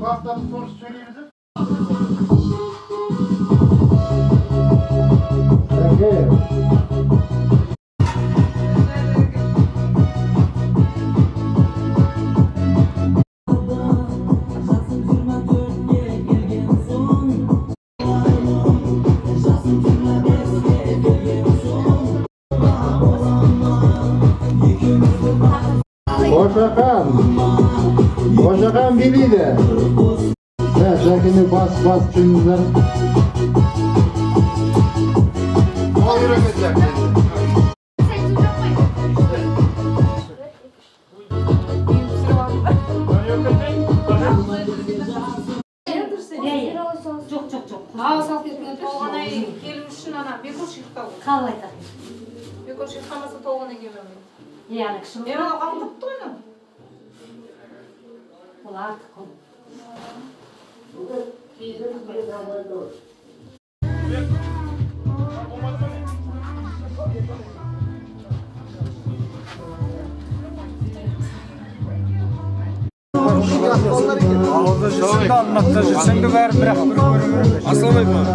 Bu haftanın sonucu söyleyebilir. Evet. Boşakan biliydi. Evet, şekilde bas tümüzler. O yürümezler. Çok. Ağzal ketken toğana gelmişsin ana. Bir kuş yıktağı. Kalay tabii. Bir kuş yıktamasa toğana gelemiyor. Yani kışın. Ben ona kaldık toyunu. Ola artık o. Ağızda şimdi anlattı. Şimdi ver bırak bir asamayım mı?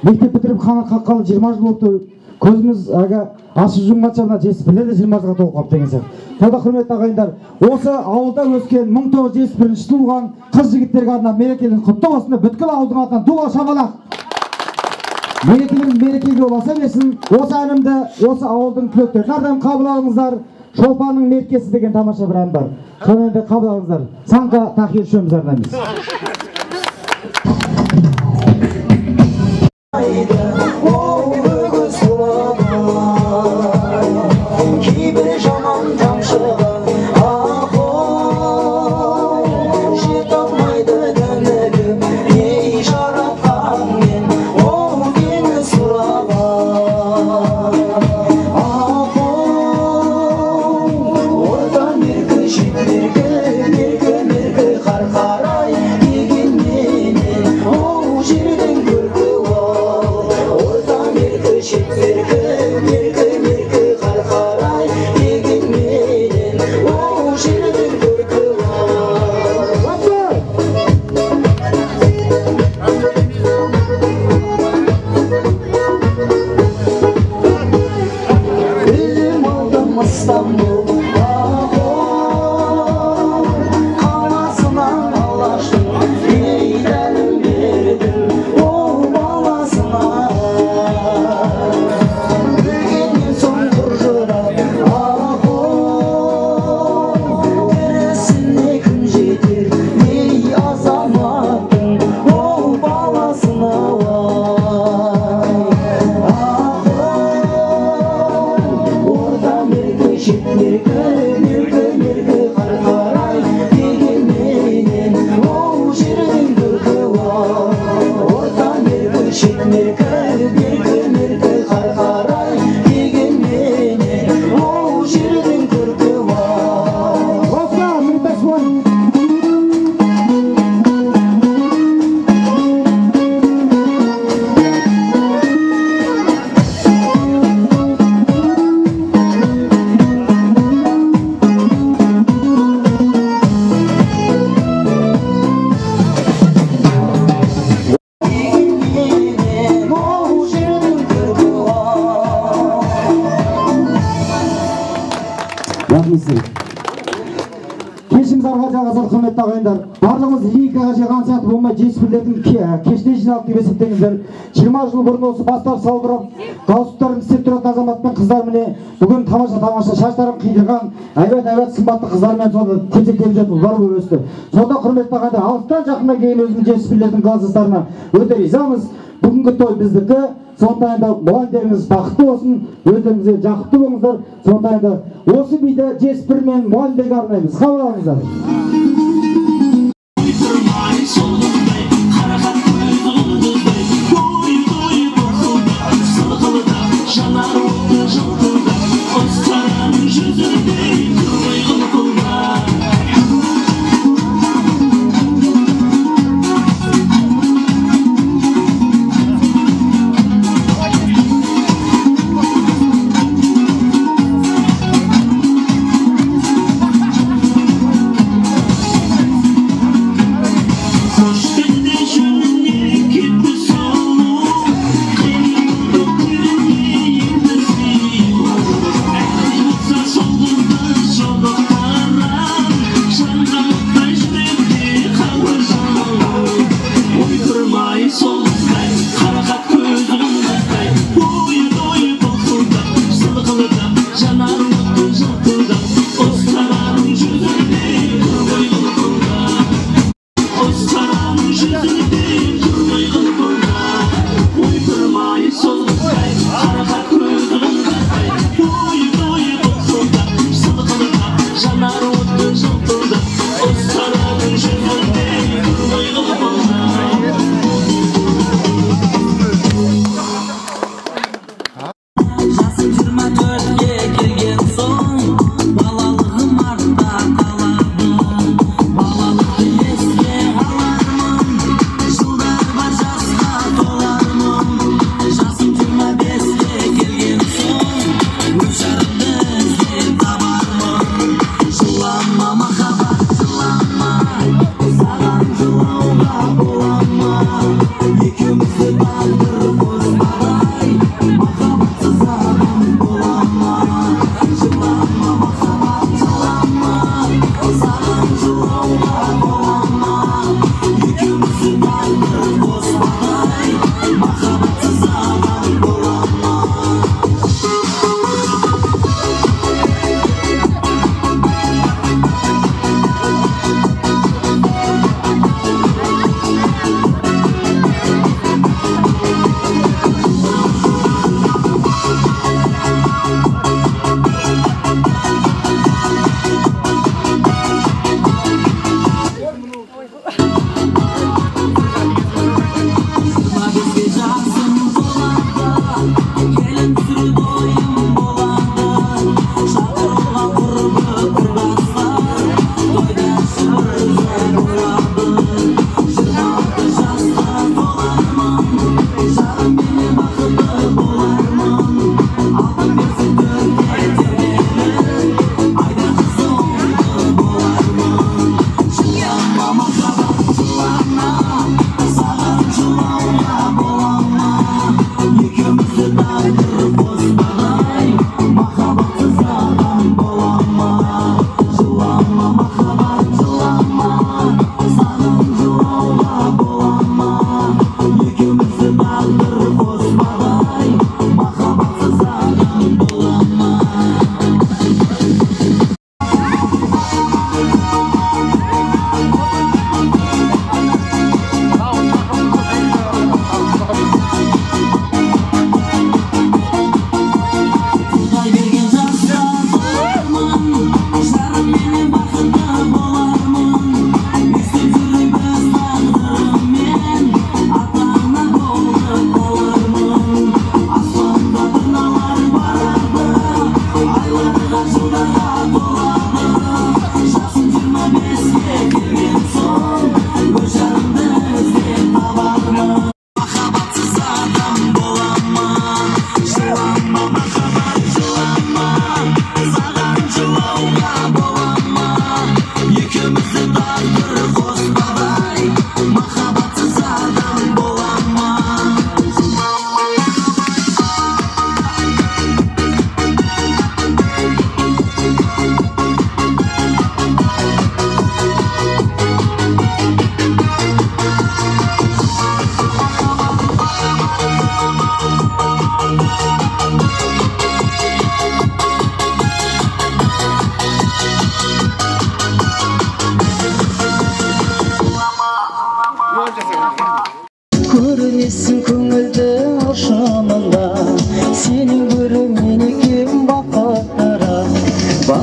Mектеп бітіріп қана қаққалы 20 жыл болыпты. Көзіміз ашып жұмғанша мына жетіспірлер де 20 жылға толып қалыпты деген сияқты. Тағы құрметті ағайындар, осы ауылда өскен 1971 туылған қыз жігіттерге арнап мерекелеріңіз құтты болсын деп бүткіл ауылдың атынан дуа шапалақ. Мерекелеріңіз мерекеге ұласа берсін. Осы әнімді осы ауылдың түлектерін әрдайым қабыл алыңыздар. Шолпанның меркесі деген тамаша бір ән бар. Соны енді қабыл алыңыздар. Санқа Тахир үшеуміз арнаймыз. Рахмет сізге. Кешіміз арға жалғасады, құрметті ағайындар. Барлығымыз лирикаға жиған сияқты болмай, жетіспірлердің кеште жиналып деп есептеңіздер. 20 жыл бұрын осы бастап салбырап, галстуктарын істеп тұратын азамат пен қыздар міне бүгін тамаша шаштарын қидырған, әйбат сымбатты қыздармен сонда тепсектеніп жатып ұлдар болып өсті. Сонда құрметті ағайындар, алыстан жақында келген өзіміз жетіспірлердің класстастарына өте ризамыз. Бүгінгі той біздікі. Сондайында мұғалімдеріңіз бақытты болсын, өздеріңізге жақсы болыңыздар. Сондайында осы биді жетіспір мен мұғалімдерге арнаймыз. Қабыл алыңыздар.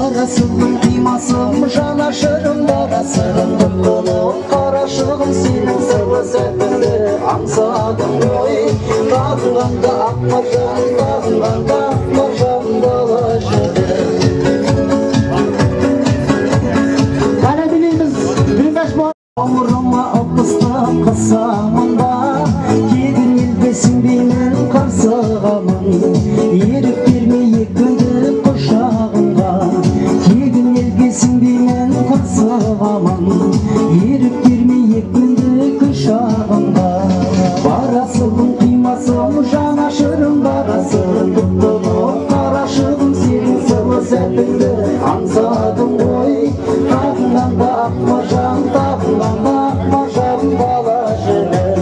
Barasın kıymasın janaşırım barasın Tutulup karışığım senin sıvı sözünde Ansadım oy Dağılanda akmacan Dağılanda akmacan dolaşırım Bana bileyimiz 25 bu. Omuruma opustam kasamında Yedin ilbesin benim karsağımın Yerip 22 gündür kuşağımda Yedin ilbesin benim karsağımın Yerip 22 gündür kuşağımda Barasın kıymasın janaşırım barasın Tutulup karaşığım senin sıvı sepinde Ansadım oy Tağından da akmacan Tağından da akmacan balaşırım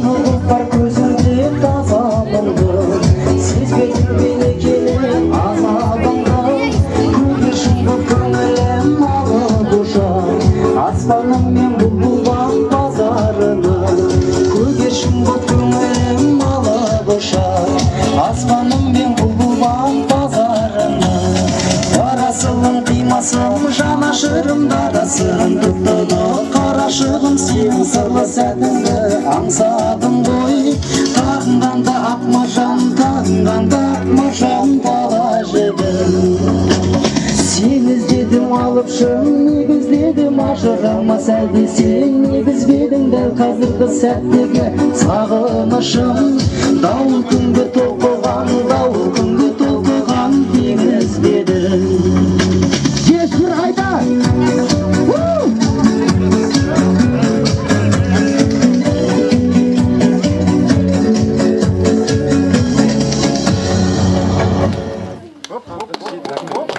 Umutlar gözümde tazalımdı Siz beni gelin azabımda Kuduşum bu köngülüm alı kuşa Aslanım men bulbulan pazarını Kuduşum bu köngülüm alı kuşa Aslanım men bulbulan pazarını Barasılın kıymasın janaşırım darasın Tuttuğunu karaşığım sen sırlı sətinde Ansadım boy Tağından da akmaşam Tağından da akmaşam balaşıdım Sen izledim alıpşım Negizledim aşırıma Səldesin negizbedin Dәл қазіргі сәттегі сағынышым Дауыл күнге толқыған Дауыл күнге толқыған Теңізбедім Cesur Haydar.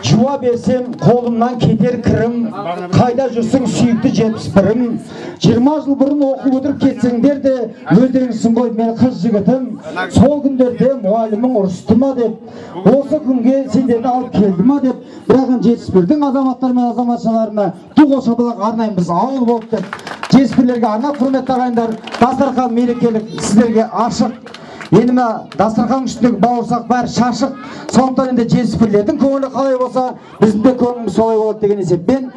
Juva bersem kolumdan keter kırım Kayda жүрсің sүйікті 71'im 20 жыл бұрын оқып отырып кетсеңдер де өздеріңсің ғой мен қыз жігітім Сол күндерде мұғалімің ұрысты ма деп Осы күнге сендерді алып келді ма деп Бірақ 71'дің азаматтары мен азаматшаларына Туғыл шапалақ арнайын біз ауыл болып деп 71'лерге арнап құрметті ағайындар Дастархан мерекелік сіздерге ашық Енімі дастархан үстіндегі бауырсақ бәрі шашық Сондықтан енді 71'лердің көңілі қалай болса біздің де көңіліміз солай болады деген есеппен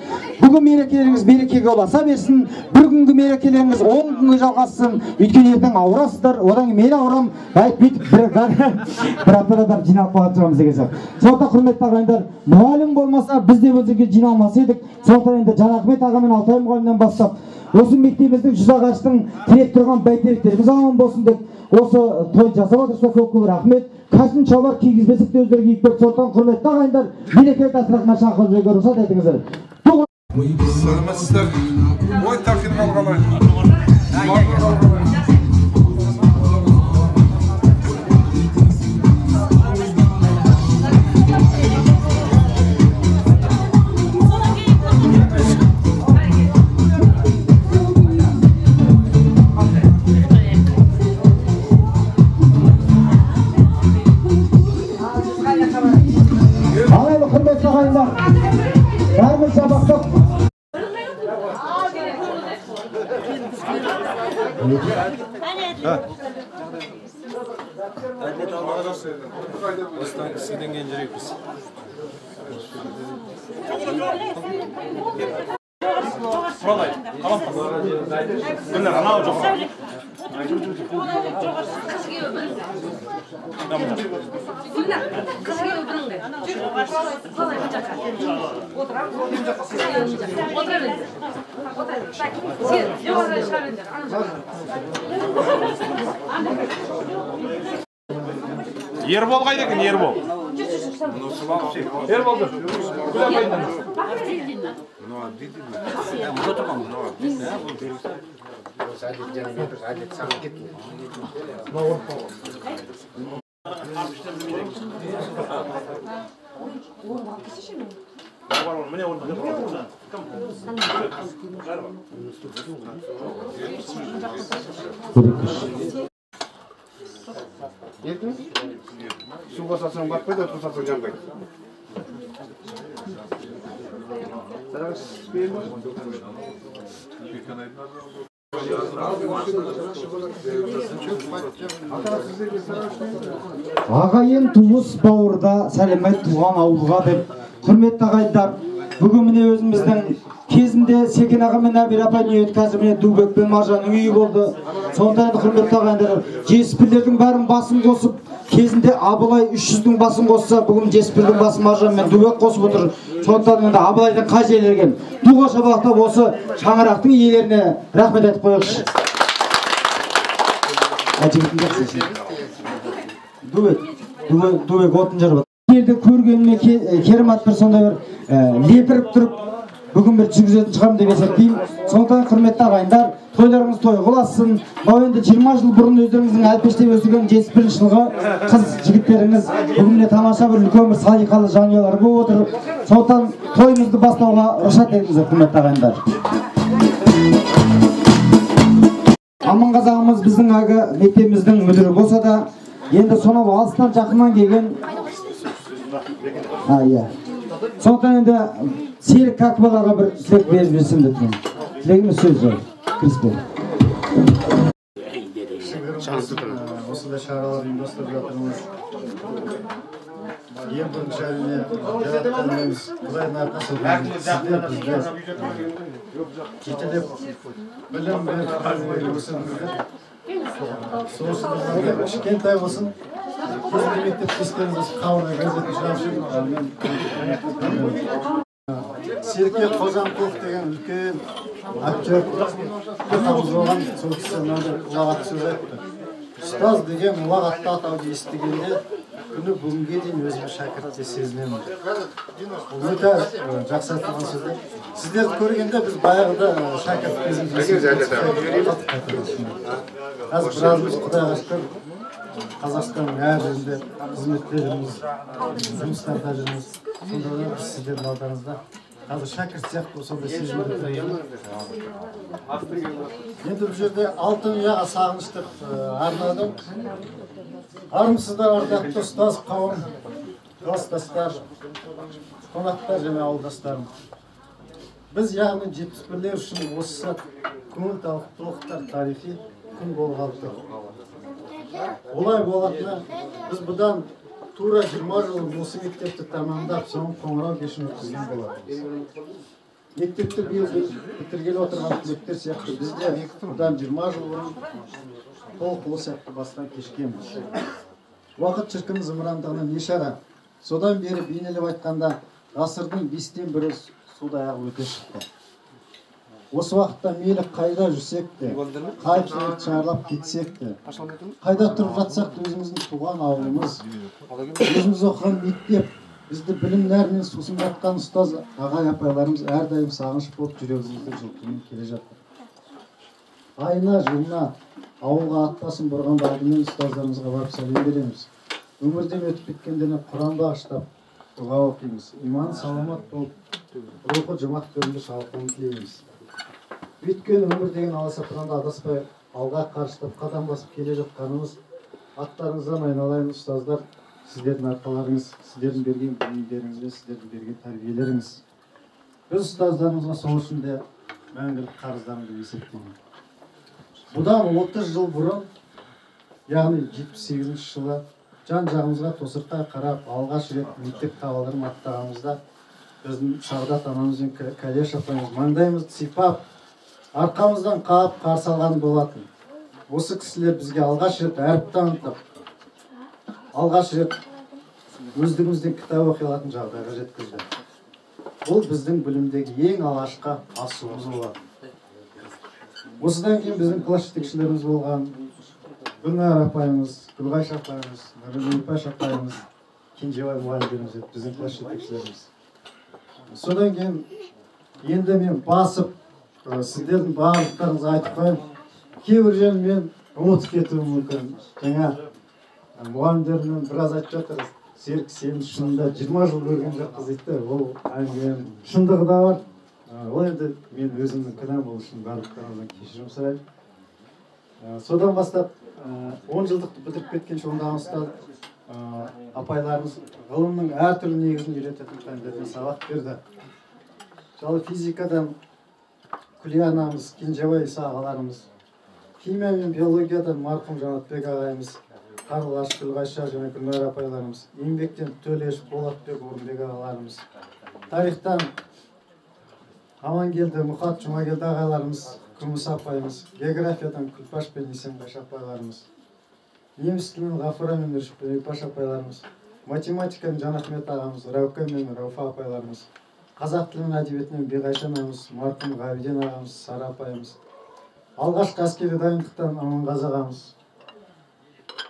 Бүгін мерекелеріңіз мерекеге ұласа берсін Бір күнгі мерекелеріңіз 10 күнге жалғассын Өйткені ертең ауырасыздар Одан кейін мен ауырам Бүйтіп бір аптада жиналып қалатын шығамыз деген сияқты Сондықтан құрметті ағайындар мұғалім болмаса біз де өзге жиналмас едік Сондықтан енді Жанахмет аға мен Алтай мұғалімнен бастап Осы мектебіміздің жүз ағаштың тіреп тұрған бәйтеректеріміз аман болсын деп осы той жасап отырса көп рахмет. Кәсін шалбар кигізбесек те өздері киіп берді. Сондықтан құрметті ағайындар, мереке дастарханына шақырып жіберуге рұқсат етіңіздер. Сәлеметсіздер. Ой, тақин қалғаны. Алайлы құрметті ағайындар, бәріміз жабақтап. Осыдан кісіден кен жүрекпіз. Құралай, қалам күнлер анау жоқ. Ербол қайда екен, Ербол? Ербол тұр. Күләп қайдан. Еркін? Су қосасың батпайды, от қосасың жанбайды. Сарағыз бейін ба? Ағайын туыс бауырда сәлемет туған ауылға деп құрметті ағайындар, бүгін міне өзіміздің кезінде Секен аға мен Әбір апай ниет қазір міне Дубек пен Маржанның үйі болды. Сондықтан құрметті ағайындар, Жеспірлердің бәрін басын қосып, кезінде Абылай 300-дің басын қосса, бүгін Жеспірдің басын Маржан мен Дубек қосып отыр. Сондықтан енді Абылайдың қай жерлерген туға шабақтап осы шаңырақтың иелеріне рахмет айтып қойықшы. Дубек отын жарып. Жерді көргеніме керемет бір сондай бір лепіріп тұрып, бүгін бір жүргізетін шығам деп есептеймін. Сондықтан құрметті ағайындар, тойларыңыз той құласын. Мынау енді 20 жыл бұрын өздеріңіздің әлпештеп өсірген 71 жылғы қыз жігіттеріңіз бүгін тамаша бір үлкен бір салиқалы жанұялар болып отыр. Сондықтан тойымызды бастауға рұқсат етіңіздер, құрметті ағайындар. Аман қазағымыз біздің ағы мектебіміздің мүдірі болса да, енді сонау алыстан жақыннан келген сондықтан енді Серік Какбалаға бір тілек беріп жіберсем деп тұрмын. Тілегіміз сөз жай. Кіріспе. Осындай шаралар ұйымдастырып жатырмыз. Ең бірінші әрине жаратқанымыз Құдайдың арқасы сіздер бізді жетелеп білім беріп өсірдіңіздер. Соғысыңызда кішкентай болсын, кезінде мектептестеріңіз қауырға газетін шығарып жүрмін. Серікбек Қожамқұлов деген үлкен актер атамыз болған, сол кісі мынандай ұлағатты сөз айтты. Ұстаз деген ұлағатты атауды естігенде күні бүгінге дейін өзімді шәкіртте сезінемін. Бұл өте жақсы айтылған сөздер. Сіздерді көргенде біз баяғыда шәкірт кезімізде қазір біразымыз Құдайға шүкір Қазақстанның әр жерінде қызметте жүрміз, жұмыстарда жүрміз. Сонда да біз сіздердің алдарыңызда қазір шәкірт сияқты сондай сезімді тұрмыз. Енді бұл жерде алтын ұяға сағыныштық арнадым. Армысыздар, ардақты ұстаз қауым, кластастар, қонақтар және ауылдастарым. Біз яғни 71-лер үшін осы сәт көңіл толықтар тарихи күн болғалы тұр. Олай болатыны біз бұдан тура 20 жыл осы мектепті тамамдап, соң қоңырау кешін өткізген болатынбыз. Мектепті биыл бітіргелі отырған түлектер сияқты бізде бұдан 20 жыл бұрын толқылы сәтті бастан кешкенбіз. Уақыт шіркін зымырандығына не шара. Содан бері бейнелеп айтқанда ғасырдың 5-тен бірі судай ағып өте шықты. Осы уақытта мейлі қайда жүрсек те, қай кенет шарлап кетсек те, қайда тұрып жатсақ та өзіміздің туған ауылымыз, өзіміз оқыған мектеп, бізді білім нәрінен сусын жатқан ұстаз ағай апайларымыз әрдайым сағыныш болып жүрегімізді жылтымен келе жатыр. Айына, жылына ауылға ат басын бұрғанда алдымен ұстаздарымызға барып сәлем береміз. Өмірден өтіп кеткендеріне Құран бағыштап дұға оқимыз. Иманы саламат болып, рухы жұмақ төрінде шалқуын тілейміз. Өйткені өмір деген аласапыранда адаспай алға қарыштап қадам басып келе жатқанымыз аттарыңыздан айналайын ұстаздар, сіздердің арқаларыңыз, сіздердің берген білімдеріңіз бен сіздердің берген тәрбиелеріңіз. Біз ұстаздарымызға сол үшін де мәңгілік қарыздарым деп есептеймін. Бұдан 30 жыл бұрын, яғни 78 жылы жан-жағымызға тосырқай қарап алғаш рет мектеп табалдырығын аттағанымызда біздің Сағдат анамыз бен Кәлеш апайымыз маңдайымызды сипап, арқамыздан қағып қарсы алған болатын. Осы кісілер бізге алғаш рет әріп танытып, алғаш рет өздігімізден кітап оқи алатын жағдайға жеткізді. Бұл біздің білімдегі ең алғашқы асуымыз болатын. Осыдан кейін біздің класс жетекшілеріміз болған Гүлнар апайымыз, Гүлғайша апайымыз, Нұрипаш апайымыз, Кенжебай мұғалімдеріміз еді, біздің класс жетекшілеріміз. Содан кейін енді мен басып, сіздердің барлықтарыңызға айтып қойып, кейбір жерін мен ұмытып кетуім мүмкін. Жаңа мұғалімдермен біраз айтып жатыр, Серік, сен шынында 20 жыл көрген жоқпыз дейді. Ол әңгіменің шындығы да бар. Ол енді мен өзімнің кінәм болу үшін барлықтарыңыздан кешірім сұраймын. Содан бастап 10 жылдықты бітіріп кеткен шоңдағы ұстаз апайларымыз ғылымның әртүрлі негізін үйрететін пәндерден сабақ берді. Жалы физикадан Күлия анамыз, Кенжебай Иса ағаларымыз, химия мен биологиядан марқұм Жанатбек ағайымыз, Қарлығаш, Гүлғайша және Гүлнар апайларымыз, еңбектен Төлеш, Болатбек, Орынбек ағаларымыз, тарихтан Амангелді, Мұхат, Жұмагелді ағайларымыз, Күміс апайымыз, географиядан Күлпаш пен Есенбаш апайларымыз, неміс тілін Ғафура мен Үршіпбек апайларымыз, математикадан Жанахмет ағамыз, Раука мен Рауфа апайларымыз, қазақ тілін әдебиетінен Биғайша анамыз, марқұм Ғабиден ағамыз, Сара апайымыз, алғашқы әскери дайындықтан Аманғазы ағамыз,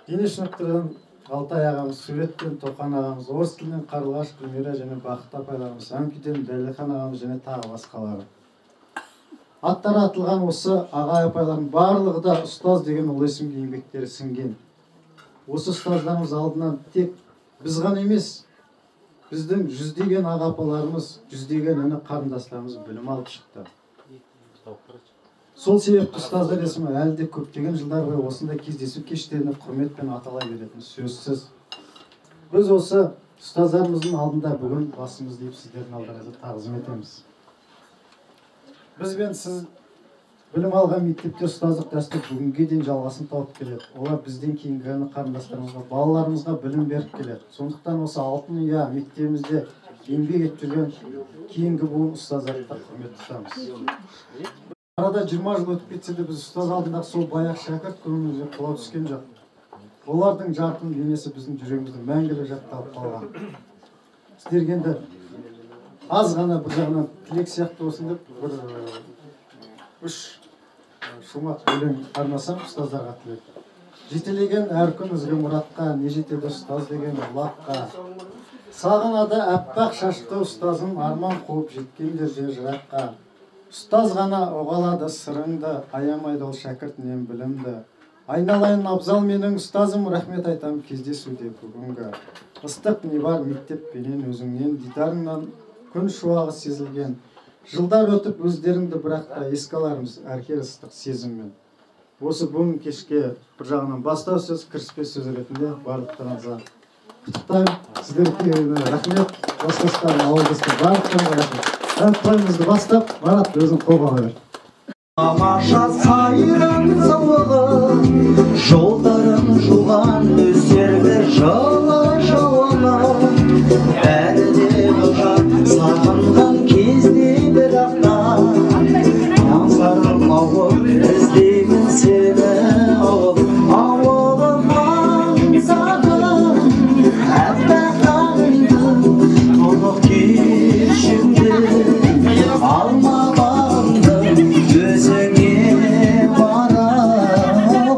дене шынықтырудан Алтай ағамыз, суреттен Тоқан ағамыз, орыс тілінен Қарлығаш, Гүлмира және Бақыт апайларымыз, әмпиден Дәлехан ағамыз және тағы басқалары. Аттары атылған осы ағай апайлардың барлығы да ұстаз деген ұлы есімге еңбектері сіңген. Осы ұстаздарымыз алдынан тек біз ғана емес, біздің жүздеген аға апаларымыз, жүздеген іні қарындастарымыз білім алып шықты. Сол себепті ұстаздар есімі әлі де көптеген жылдар бойы осындай кездесу кештеріне құрметпен атала беретін сөзсіз. Біз осы ұстаздарымыздың алдында бүгін басымызды иіп сіздердің алдарыңызда тағзым етеміз. Біз бен сіз білім алған мектепте ұстаздық дәстүр бүгінге дейін жалғасын тауып келеді. Олар бізден кейінгі қарындастарымызға, балаларымызға білім беріп келеді. Сондықтан осы алтын ұя мектебімізде еңбек етіп жүрген кейінгі буын ұстаздарды құрмет тұтамыз. Арада 20 жыл өтіп кетсе де біз ұстаз алдындағы сол баяқ шәкірт көңілімізге құлау түскен жоқ. Олардың жарқын бейнесі біздің жүрегімізде мәңгілік жатталып қалған. Сіздерге енді аз ғана бір жағынан тілек сияқты болсын деп бір 3 шумақ өлең арнасам ұстаздарға тілек. Жетелеген әр күн ізгі мұратқа, не жетеді ұстаз деген ұлаққа. Сағынады әппақ шашты ұстазым, арман қуып жеткендерде жыраққа. Ұстаз ғана оғалады сырыңды, аямайды ол шәкіртінен білімді. Айналайын абзал менің ұстазым, рахмет айтам кездесуде бүгінгі. Ыстық не бар мектеппенен өзіңнен, дидарыңнан күн шуағы сезілген. Жылдар өтіп өздеріңді бірақта еске алармыз әркер ыстық сезіммен. Осы бүгін кешке бір жағынан бастау сөз, кіріспе сөз ретінде барлықтарыңызға құттықтаймын. Сіздерге рахмет, достастарым, ауылдастар барлықтарыңызға рахмет. Әнтойымызды бастап, Марат өзің қолға қойыр. Тамаша сайран сауығы, жолдарын жуған өздерді жылы жауына. Бәрі де ғажап сағынған кезде бір ақта, аңсарым ауып іздеймін сені ауып. Ауылым аңсағым, әппақ таңды, тұнық кешімді, алмағанды өзіңе бара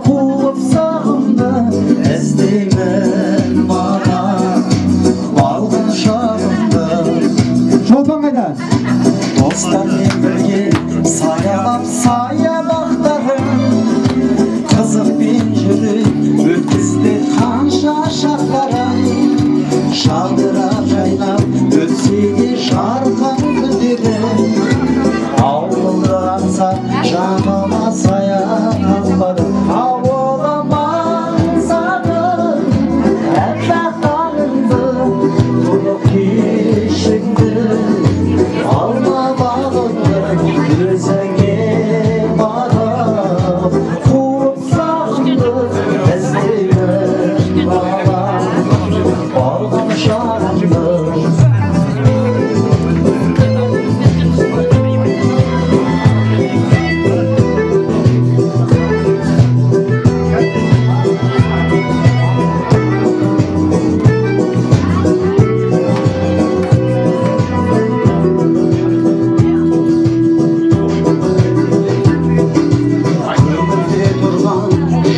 қуып сағымды іздеймін бара балғын шағымды. Шолпан қайда? Достармен бірге саялап саябақтарын, қызықпен жүріп өткізді қанша шақтарын. Шалдырап жайнап өтсе де жарқын күндері, ауылды аңсап жаныма саян албады. Ауылым аңсадым әппақ таңыңды, тұнық кешіңді, алма бағыңды өзіңе барып қуып сағымды іздеймін бала балғын шағымды.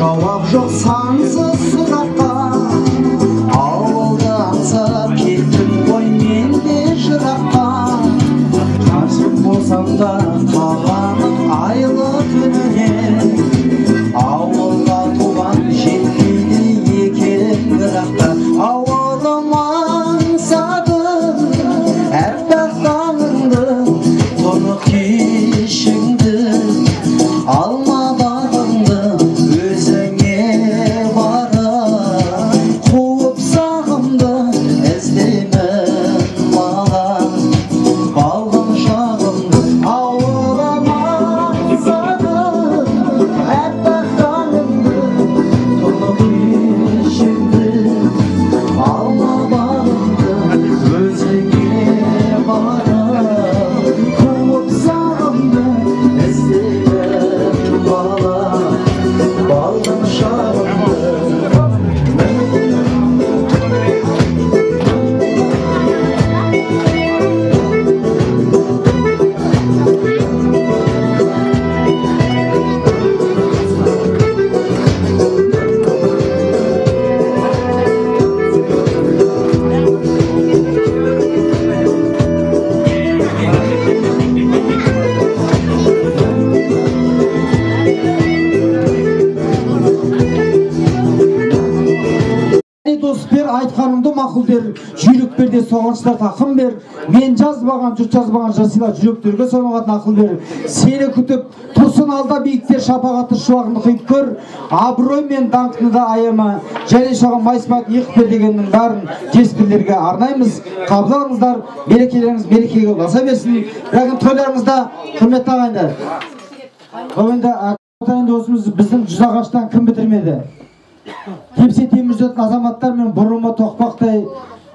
Жауап жоқ сансыз сұраққа, ауылды аңсап кеттім ғой мен де жыраққа. Қарсып болсам да қаланың айлы түніне, ауылға туған жетпейді екен бірақта. Ауылым аңсадым әппақ таңыңды, тұнық кешіңді, алма бағыңды дос бер, айтқаныңды мақұл дер, жүйрік берде соғаншылар тақым бер, мен жазбаған, жұрт жазбаған жасила жүректерге соңығатын ақыл бер, сені күтіп, тұрсын алда биіктер шапағаты шуағынды құйып көр, абырой мен даңқыны да аяма, және шоған майсымат еқіп бер дегеннің барын жеспірлерге арнаймыз. Қабыл алыңыздар, мерекелеріңіз мерекеге ұласа берсін. Бірақ тойларыңызда құрметті ағайындар. Енді осымыз біздің жүз ағаштан кім бітірмеді? Тепсе темір жүретін азаматтар мен бұрымы тоқпақтай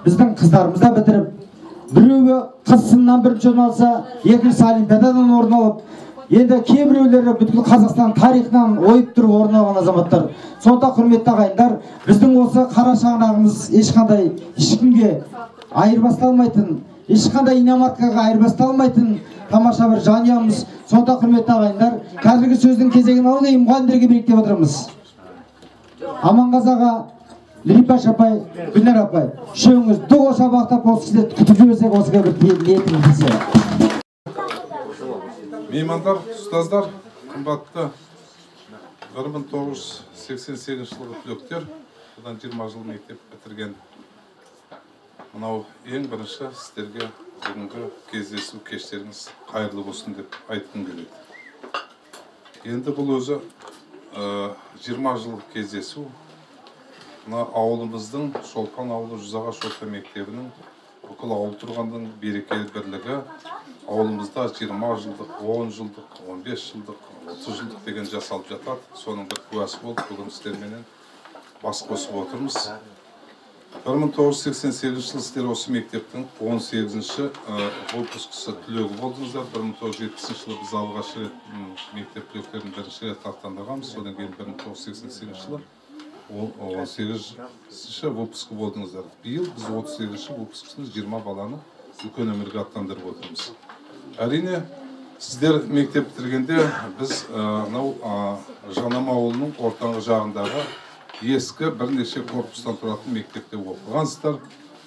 біздің қыздарымыз да бітіріп, біреуі қыз сынынан бірінші орын алса, екіншісі олимпиададан орын алып, енді кейбіреулері бүткіл Қазақстан тарихынан ойып тұрып орын алған азаматтар. Сондықтан құрметті ағайындар, біздің осы қара шаңырағымыз ешқандай ешкімге айырбасталмайтын, ешқандай иномаркаға айырбасталмайтын тамаша бір жанұямыз. Сондықтан құрметті ағайындар, қазіргі сөздің кезегін алып мұғалімдерге берейік деп отырмыз. Аманғазы аға, Липаш апай, Гүлнар апай, үшеуіңіз дұға шабақтап осы сіздерді күтіп жіберсек осыға бір ниетіңіз білсе. Меймандар, ұстаздар, қымбатты 1988 жылғы түлектер, бұдан 20 жыл мектеп бітірген. Мынау ең бірінші сіздерге бүгінгі кездесу кештеріңіз қайырлы болсын деп айтқым келеді. Енді бұл өзі 20 жыл кездесу. Мына ауылымыздың Шолпан ауылы Жүзағаш орта мектебінің бүкіл ауыл тұрғандың берекелі бірлігі ауылымызда 20 жылдық, 10 жылдық, 15 жылдық, 30 жылдық деген жасалып жатады. Соның бір куәсі болып, бүгін сіздерменен бас қосып отырмыз. 1988 жылы сіздер осы мектептің 18-ші выпускысы түлегі болдыңыздар. 1970 жылы біз алғаш рет мектеп түлектерін бірінші рет аттандырғанбыз. Содан кейін 1988 жылы 18-ші выпускі болдыңыздар. Биыл біз 38-ші выпускысында 20 баланы үлкен өмірге аттандырып отырмыз. Әрине, сіздер мектеп бітіргенде біз Жанама ауылының ортаңғы жағындағы ескі бірнеше корпустан тұратын мектепте оқығансыздар.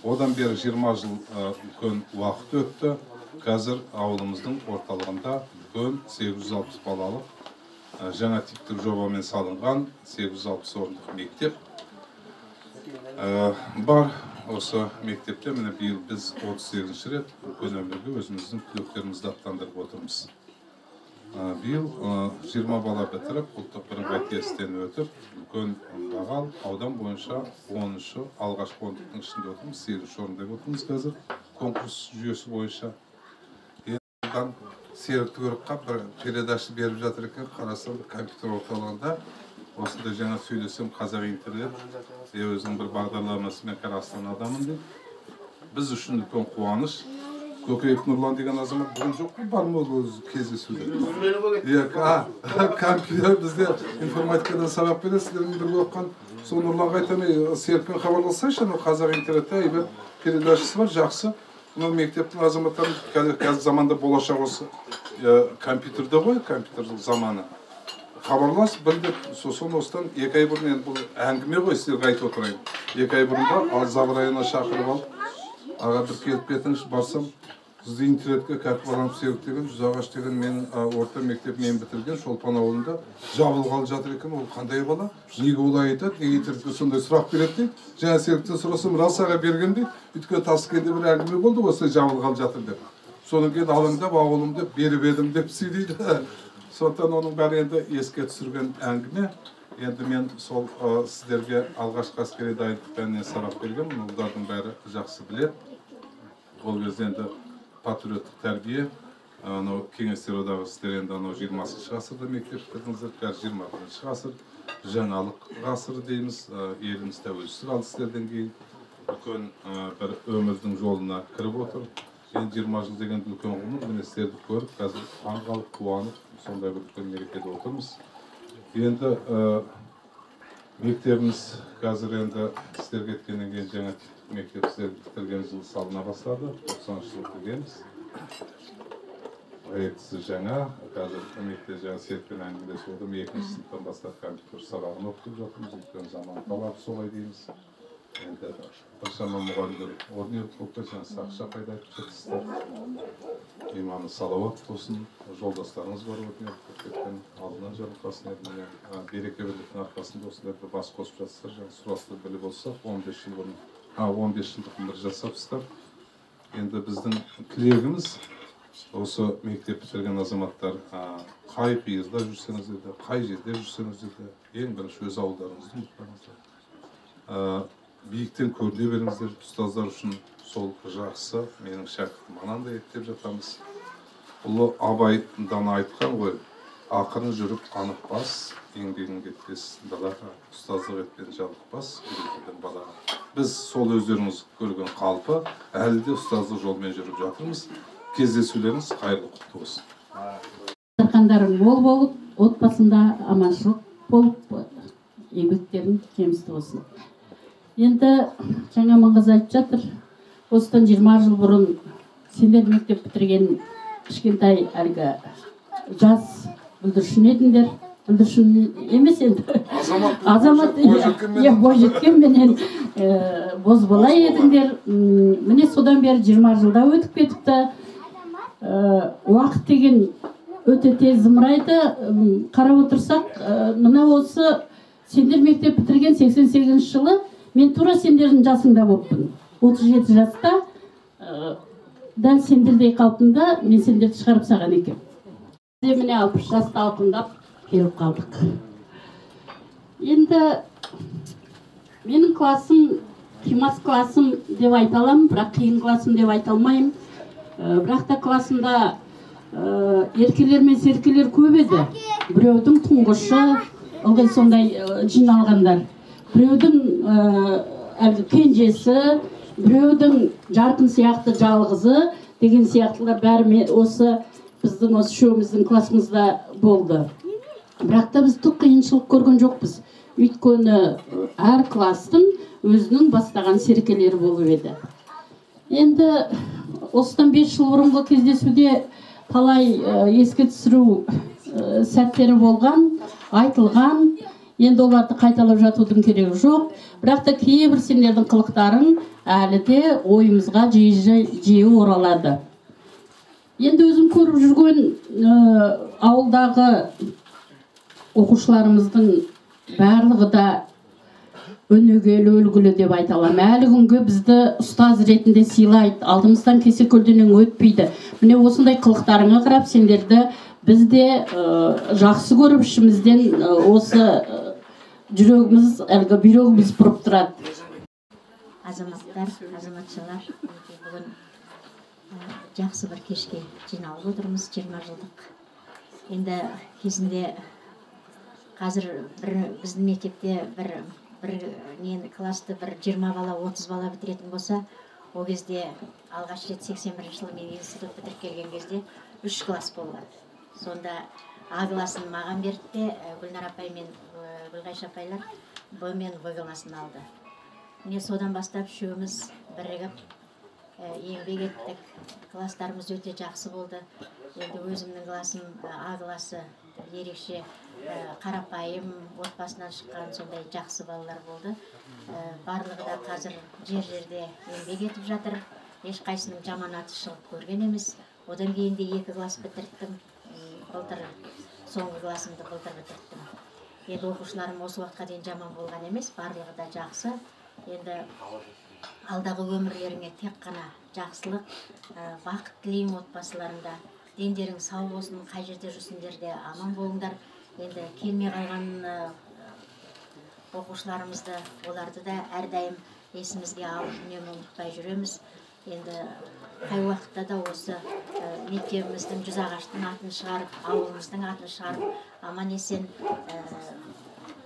Одан бері 20 жыл үлкен уақыт өтті. Қазір ауылымыздың орталығында үлкен 860 балалық жаңа типтік жобамен салынған 860 орындық мектеп бар. Осы мектепте міне биыл біз 38-ші рет үлкен өмірге өзіміздің түлектерімізді аттандырып отырмыз. Биыл 20 бала бітіріп, ұлттық бірыңғай тесттен өтіп, үлкен баға алып, аудан бойынша 10-шы алғашқы ондықтың ішінде отырмыз, 8-ші орында отырмыз қазір конкурс жүйесі бойынша. Енді серікті көріп қап, бір передача беріп жатыр екен, қарасам компьютер орталығында осында жаңа сөйлесем қазақ интернет, өзінің бір бағдарламасымен қарастырған адамын дейді. Біз үшін үлкен қуаныш. Көкейіп Нұрлан деген азамат бүгін жоқ қой, бар ма ол кездесуде? Компьютер бізде информатикадан сабақ береді, сіздермен бірге оққан. Сол Нұрланға айтамын, серікпен хабарлассайшы, қазақ интернетте бір передачасы бар, жақсы. Бұл мектептің азаматтарын қазір заманда болашақ осы компьютерде ғой, компьютер заманы. Хабарлас, білдік, сосын осыдан 2 ай бұрын, бұл әңгіме ғой, сіздерге айтып отырайын. 2 ай бұрында Алзабыр айына шақырып алып, аға бір келіп кетіңіз, барсам, сізді интернетке кәп балам серік деген, Жүзағаш деген менің орта мектеп мен бітірген Шолпан ауылында жабылғалы жатыр екен, ол қандай бала? Неге олай айтады, неге интернетке сондай сұрақ береді дейді. Жаңа серіктен сұрасам, рас аға берген дейді, өйткені Таскенде бір әңгіме болды, осылай жабылғалы жатыр деп. Содан кейін алаңдап, ауылымды беріп едім деп дейді. Сондықтан оның бәрі енді еске түсірген әңгіме. Енді мен сол сіздерге алғашқы әскери дайындық пәнінен сабақ берген, ұлдардың бәрі жақсы біледі. Ол кезде енді патриоттық тәрбие, кеңестер одағы сіздер енді 20-шы ғасырда мектеп бітірдіңіздер, қазір 21-ші ғасыр, жаңалық ғасыры дейміз, еліміз тәуелсіздік алды сіздерден кейін, үлкен бір өмірдің жолына кіріп отыр. Енді 20 жыл деген үлкен ғұмыр, міне сіздерді көріп, қазір таңғалып, қуанып, сондай бір үлкен мерекеде отырмыз. Енді мектебіміз қазір енді сіздер кеткеннен кейін жаңа мектеп сіздер бітірген жыл салына бастады, 90 жыл бітіргенбіз. Проектісі жаңа, қазір мектепте жаңа серікпен әңгімелесіп отырмыз, 2-ші сыныптан бастап компьютер сабағын оқытып жатырмыз, үлкен заман талабы солай дейміз. Endi birşama muğallimler orniyet болып кеткен сақша пайда айтып жатсыздар. Иманы салауат болсын, жолдастарыңыз бар өрнiyet болып кеткен алдынан жарылқасын еліне береке бірліктің арқасында осындай бір бас қосып жатсыздар. Жаңа сұрақтар біліп болсақ 15 жыл бұрын 15 жылдық бір жасапсыздар. Енді біздің тілегіміз осы мектеп бітірген азаматтар қай қиырда жүрсеңіздер де, қай жерде жүрсеңіздер де, ең бірінші өз ауылдарыңызды ұмытпаңыздар. Биіктен көріне беріңіздер, ұстаздар үшін сол жақсы, менің шәкіртім анандай еді деп жатамыз. Ұлы Абайдан айтқан ғой, ақырын жүріп анық бас, еңбегің кетпес далаға, ұстаздық етпен жалғық бас, үйретуден балаға. Біз сол өздеріңіз көрген қалпы, әлі де ұстаздық жолмен жүріп жатырмыз. Кездесулеріңіз қайырлы құтты болсын. Дарқандарың мол болып, отбасында аманшылық болып, еңбектерің жемісті болсын. Енді жаңа маңғыз айтып жатыр, осыдан 20 жыл бұрын сендер мектеп бітірген кішкентай әлгі жас бүлдіршін едіңдер. Бүлдіршін емес енді. Азамат бойжеткенменен бозбала едіңдер. Міне содан бері 20 жылда өтіп кетіпті. Уақыт деген өте тез зымырайды. Қарап отырсақ, мына осы сендер мектеп бітірген 88 жылы мен тура сендердің жасыңда болыппын. 37 жаста, дәл сендердей қалпында мен сендерді шығарып саған екен. Міне 60 жаста алтындап келіп қалдық. Енді менің классым қимас классым деп айта аламын, бірақ қиын классым деп айта алмаймын. Бірақ та классымда еркелер мен серкелер көп еді. Біреудің тұңғышы, ылғи сондай жиналғандар. Біреудің кенжесі, біреудің жарқын сияқты жалғызы деген сияқтылар бәрі осы біздің осы үшеуміздің классымызда болды. Бірақ та біз түк қиыншылық көрген жоқпыз. Өйткені әр класстың өзінің бастаған серкелері болып еді. Енді осыдан 5 жыл бұрынғы кездесуде талай еске түсіру сәттері болған, айтылған. Енді оларды қайталап жатудың керегі жоқ. Бірақ та кейбір сендердің қылықтарың әлі де ойымызға жиі оралады. Енді өзім көріп жүрген ауылдағы оқушыларымыздың барлығы да өнегелі, үлгілі деп айта аламын. Әлі күнге бізді ұстаз ретінде сыйлайды, алдымыздан кесе көлденең өтпейді. Міне осындай қылықтарыңа қарап сендерді біз де жақсы көріп ішімізден осы жүрегіміз, әлгі бүйрегіміз бұрып тұрады. Азаматтар, азаматшалар, бүгін жақсы бір кешке жиналып отырмыз, 20 жылдық. Енді кезінде қазір біздің мектепте бір класты 20 бала, 30 бала бітіретін болса, о кезде алғаш рет 81 жылы мен институт бітіріп келген кезде 3 класс болған. Сонда А классын маған берді, Гүлнар апай мен Гүлғайша апайлар Б мен В классын алды. Міне содан бастап үшеуміз бірігіп еңбек еттік. Класстарымыз өте жақсы болды. Енді өзімнің классым А классы ерекше қарапайым, отбасынан шыққан сондай жақсы балалар болды. Барлығы да қазір жер-жерде еңбек етіп жатыр. Ешқайсының жаман аты шығып көрген емес. Одан кейін де 2 класс бітірттім. Былтыр соңғы классымды былтыр бітірттім. Енді оқушыларым осы уақытқа дейін жаман болған емес, барлығы да жақсы. Енді алдағы өмірлеріңе тек қана жақсылық, бақыт тілеймін отбасыларыңда. Дендерің сау болсын, қай жерде жүрсіңдер де аман болыңдар. Енді келмей қалған оқушыларымызды, оларды да әрдайым есімізге алып үнемі ұмытпай жүреміз. Енді қай уақытта да осы мектебіміздің жүз ағаштың атын шығарып, ауылымыздың атын шығарып, аман есен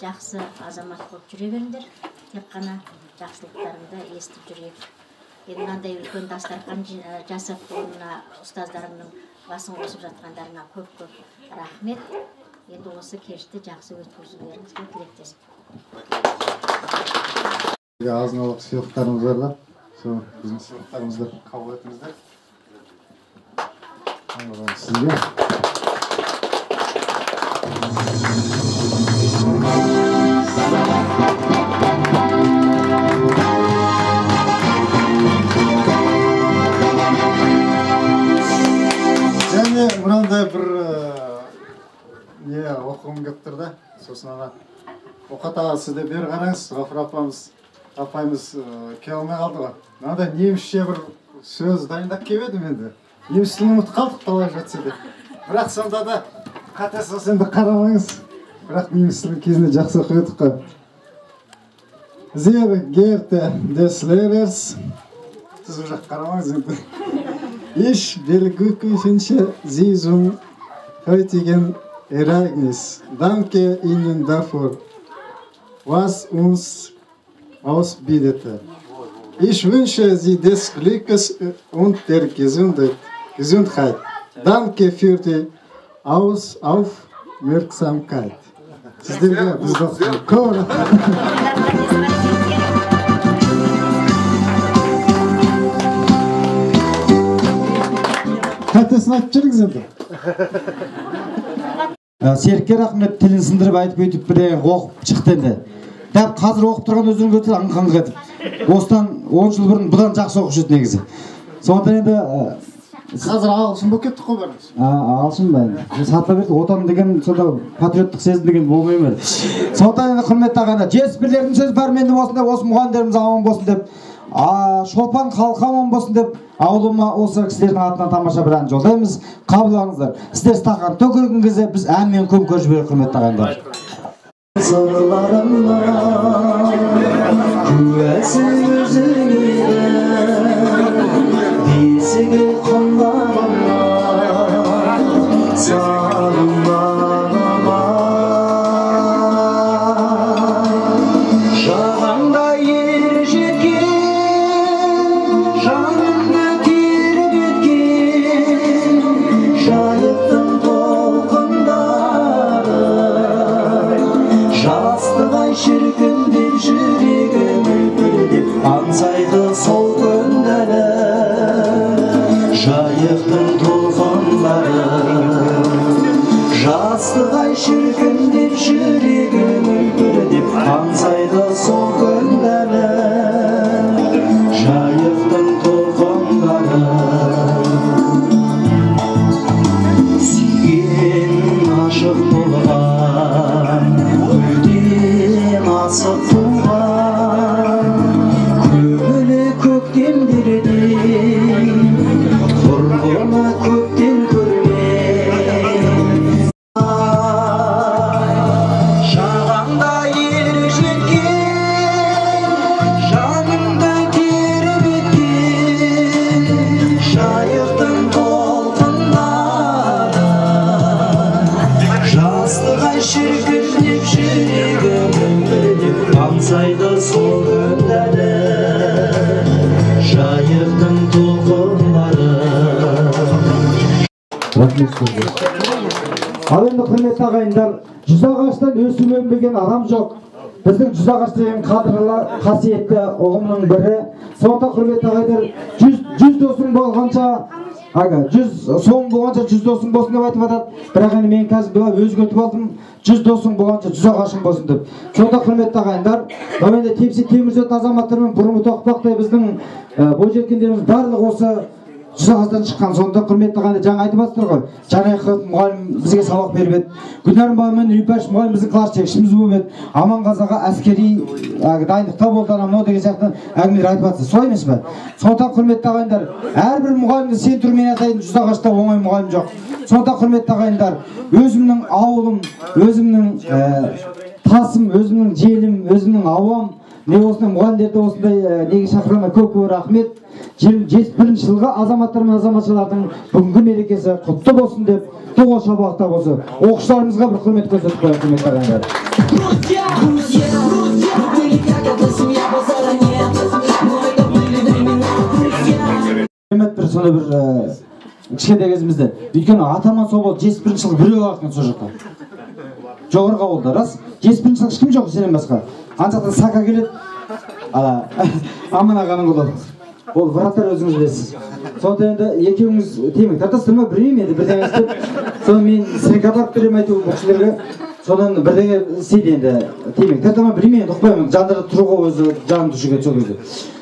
жақсы азамат болып жүре беріңдер. Тек қана жақсылықтарыңды естіп жүрейік. Енді мынандай үлкен дастархан жасап, онына ұстаздарымның басын қосып жатқандарына көп-көп рахмет. Енді осы кешті жақсы өткізулеріңізге тілектеспін. Азын-аулақ сыйлықтарымыз бар да, сол біздің сыйлықтарымызды қабыл етіңіздер. Сізге болсын. Ана Оқат аға, сіз де бері қараңыз, Ғафыр апайымыз келе алмай қалды ғой. Мынандай немісше бір сөз дайындап келіп едім енді. Неміс тілін ұмытып қалдық қалай жатса деп. Бірақ сонда да қатесіз енді қарамаңыз. Бірақ неміс тілін кезінде жақсы оқып едік қой. Sehr geehrte des Lehrers, сіз бұл жаққа қарамаңыз енді. Ich beglückwünsche Sie zum heutigen Ereignis. Danke Ihnen dafür, was uns ausbildete. Ich wünsche Sie des Glückes und der Gesundheit. Danke für die Aufmerksamkeit. Sizlerge biz doktor. Қатысын айтып жүріңіз енді. Серікке рахмет, тілін сындырып айтып өйтіп бірдеңе оқып шықты енді. Дәп қазір оқып тұрған өзің өте аңқанға кетіп. Осыдан 10 жыл бұрын бұдан жақсы оқып жүрді негізі. Сондықтан енді қазір ағылшын болып кеттік қой бәріміз. Ағылшын ба енді. Сатыла берді, отан деген сонда патриоттық сезім деген болмай ма? Сондықтан енді құрметті ағайындар, жетіспірлердің сөзі пәрменді болсын деп, осы мұғалімдеріміз аман болсын деп, шолпан халқы аман болсын деп, ауылыма осы кісілердің атынан тамаша бір ән жолдаймыз. Қабылдаңыздар. Сіздер стақан төкірген кезде біз әнмен көмкөр жіберейік, құрметті ағайындар. Sırlarımla güvesi yüzüne dizigi kollarımla salınlarıma Şağımda yer jetken Şanımda terip etken Şayıktım tolkınları Жастығай шіркін деп жүрегім үпілдеп аңсайды сол күндері жайықтың толқындары Жастығай шіркін деп жүрегім үпілдеп аңсайды сол күндері жайықтың толқындары Сүйген ашық болған Asıl tuğan Kömülü köktemdirdi Kurgunu kökten körme Şağımda yer jetken Жанымда теріп еткен Жайықтың толқындары Жастығай шіркін деп жүрегім аңсайды сол күндері жайықтың толқындары Рахмет сізге. Ал енді құрметті ағайындар, жүз ағаштан өсіп өнбеген адам жоқ. Біздің жүз ағаш деген қадірлі қасиетті ұғымның бірі. Сондықтан құрметті ағайындар, жүз досың болғанша, жүз соң болғанша жүз досың болсын деп айтып жатады. Бірақ енді мен қазір былай өзгертіп алдым. Жүз досың болғанша жүз ағашың болсын деп. Сонда құрметті ағайындар, мына енді тепсе темір жетін азаматтармен бұрынғы тоқпақтай біздің бойжеткендеріміз барлығы осы жүз ағаштан шыққан. Сонда құрметті ағайындар, жаңа айтып жатсыздар ғой. Жанайқы мұғалім бізге сабақ беріп еді. Гүлнар мұғалім Рипаш мұғалім біздің класс жетекшіміз болып еді. Аманғазыға әскери дайындықта болды анау деген сияқты әңгімелер айтып жатсыз. Солай емес пе? Сондықтан құрметті ағайындар, әрбір мұғалімді сен түрмен атайтын жүз ағашта оңай мұғалім жоқ. Сондықтан құрметті ағайындар, өзімнің ауылым, өзімнің тасым, өзімнің желім, өзімнің ауам, не осындай мұғалімдерді осындай неге шақырғанына көп рахмет. 71 жылғы азаматтар мен азаматшалардың бүгінгі мерекесі құтты болсын деп, тоғыз шабақтап осы оқушыларымызға бір құрмет көрсетіп қояйық, құрметті ағайындар. Бір сондай бір кішкентай кезімізде, өйткені атаман сол болды, 71 жылғы біреу екен сол жақта. Жоғарғы ауылда, рас? 71 жылғы ешкім жоқ сенен басқа. Ана жақтан Сака келеді, Аман ағаның ұлы. Ол вратар өзіңіз білесіз. Сонда енді екеуіңіз темекі тартасыздар ма білмеймін енді бірдеңе істеп. Соны мен сіріңке апарып беремін айту бұл кісілерге. Содан бірдеңе істейді енді темекі тарта ма білмеймін, ұқпаймын. Жандары тұруға өзі жаным түршігеді сол кезде.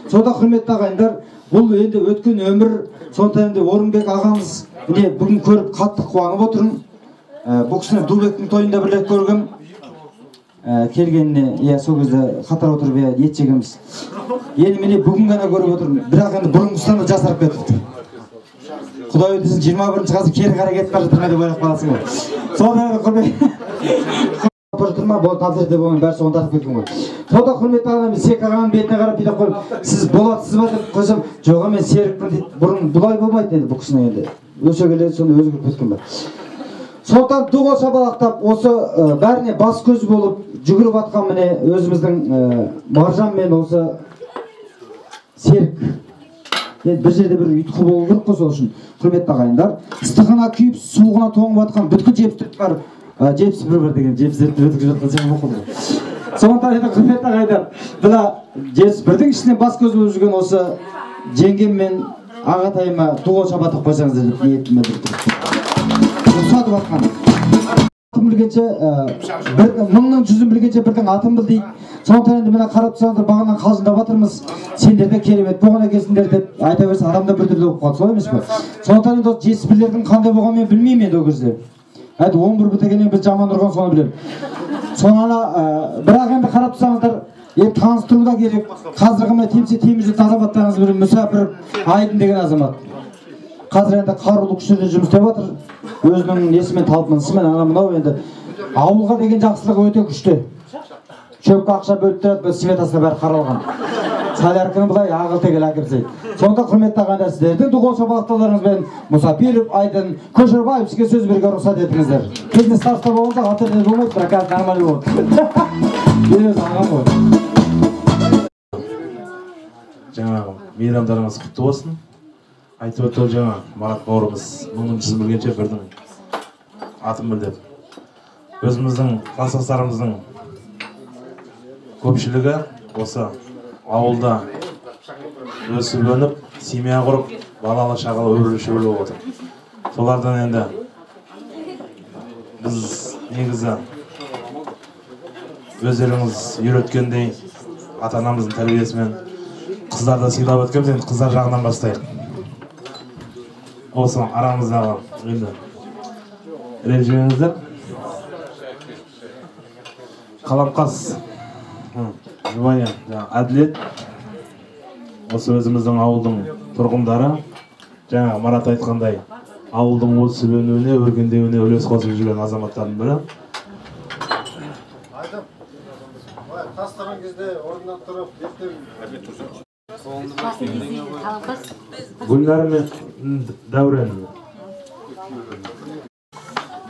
Сонда құрметті ағайындар, бұл енді өткен өмір. Сонда енді Орынбек ағамыз бүгін көріп қатты қуанып отырмын. Бұл кісіні Дубектің тойында бірлеп көргім. келгеніне, иә сол кезде қатар отырып ет жегенбіз. Енді міне бүгін ғана көріп отырмын, бірақ енді бұрынғысынан да жасарып кетіпті. Құдай өтсін 21-ші ғасыр кері қарай кетіп бара жатыр ма деп ойлап қаласың ғой. Сонда тұрма бұл концертте болған бәрі соған тартып кеткен ғой. Сонда құрметті ағаларым, Сек ағаның бетіне қарап бүйтіп қойып, сіз болатсыз ба деп қойсам, жоқ мен Серікпін дейді. Бұрын бұлай болмайды енді бұл кісінің енді. Өсе келе сонда өзгеріп кеткен бар. Сондықтан дуғал шапалақтап осы бәріне бас көз болып жүгіріп атқан міне өзіміздің Маржан мен осы Серік. Енді бір жерде бір ұйытқы болу керек қой, сол үшін құрметті ағайындар. Ыстығына күйіп суығына тоңып атқан бүткіл 74 бар. 71 деген 74 өтіп жатқан сен оқыды. Сондықтан енді құрметті ағайындар, бұла 71-дің ішінен бас көз болып жүрген осы жеңгем мен ағатайыма дуғал шапалақтап қойсаңыздар деп ниетіме білдіріп. Ұсатып атқан. Атын білгенше, мыңның жүзін білгенше бірдің атын біл дейді. Сондықтан енді мына қарап тұрсаңыздар бағаннан қалжыңдап жатырмыз. Сендер де керемет болған екенсіңдер деп айта берсе адамда бір түрлі болып қалады, солай емес пе? Сондықтан енді жетіспірлердің қандай болғанын мен білмеймін енді ол кезде. Әйті 11 бітіргеннен біз жаман ұрған соны білемін. Соны бірақ енді қарап тұрсаңыздар, енді таныстыру да керек. Қазіргі мына темсе теміржет азаматтарыңыз бірі Мүсәпір Айдын деген азамат. Қазір енді қарулы күштерде жұмыс істеп жатыр. Өзінің несімен талпынысымен ана мынау енді ауылға деген жақсылығы өте күшті. Шөпке ақша бөліп тұрады, біз светасына бәрі қаралған. Солярканы былай ағыл-тегіл әкірсейді. Сонда құрметті ағайындар, сіздердің дуғал шапалақтауларыңызбен Мұсапиров, Айдын, Көшербаевский сөз беруге рұқсат етіңіздер. Кезінде староста болғанда аты-жөні болмайды, бірақ қазір нормально болды. Еліміз ағам ғой. Жаңағы мейрамдарыңыз құтты болсын. Айтып өтті жаңа Марат бауырымыз мыңның жүзін білгенше бірдің атын біл деп. Өзіміздің кластастарымыздың көпшілігі осы ауылда өсіп өніп, семья құрып, балалы шағалы өрілі-шөрлі болып отыр. Солардан енді біз негізі өздеріңіз үйреткендей ата-анамыздың тәрбиесімен қыздарды сыйлап өткенбіз, енді қыздар жағынан бастайық. Осы арамыздағы енді ренжімеңіздер. Қаламқас жұбайы Әділет, осы өзіміздің ауылдың тұрғындары, жаңа Марат айтқандай, ауылдың өсіп өнуіне, өркендеуіне үлес қосып жүрген азаматтардың бірі. Айтып, тастаған кезде орнынан тұрып, Гүлнар мен Дәурен,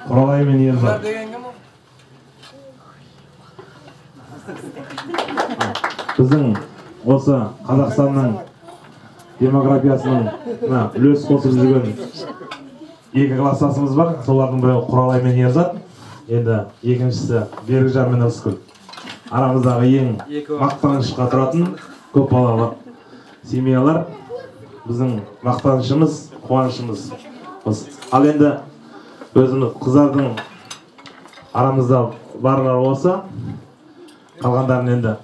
Құралай мен Ержан. Біздің осы Қазақстанның демографиясының үлес қосып жүрген екі кластасымыз бар. Солардың бірі Құралай мен Ержан, енді екіншісі Берікжан мен Ырысгүл. Арамыздағы ең мақтанышқа тұратын көп балалы семьялар біздің мақтанышымыз, қуанышымыз. Ал енді өзіміз қыздардың арамызда барлар осы, қалғандарын енді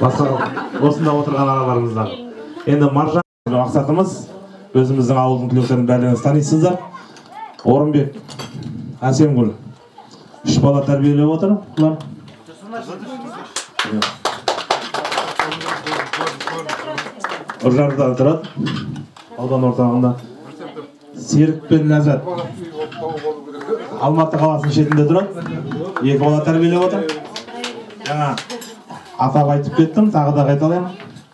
басқа осында отырған ағаларымыздан. Енді Маржан мақсатымыз өзіміздің ауылдың түлектерін бәріңіз танисыздар. Орынбек, Әсемгүл 3 бала тәрбиелеп отыр. Үржардан тұрады, аудан орталығында. Серік пен Ләззат Алматы қаласының шетінде тұрады. 2 бала тәрбиелеп отыр. Жаңа атап айтып кеттім, тағы да қайталайын.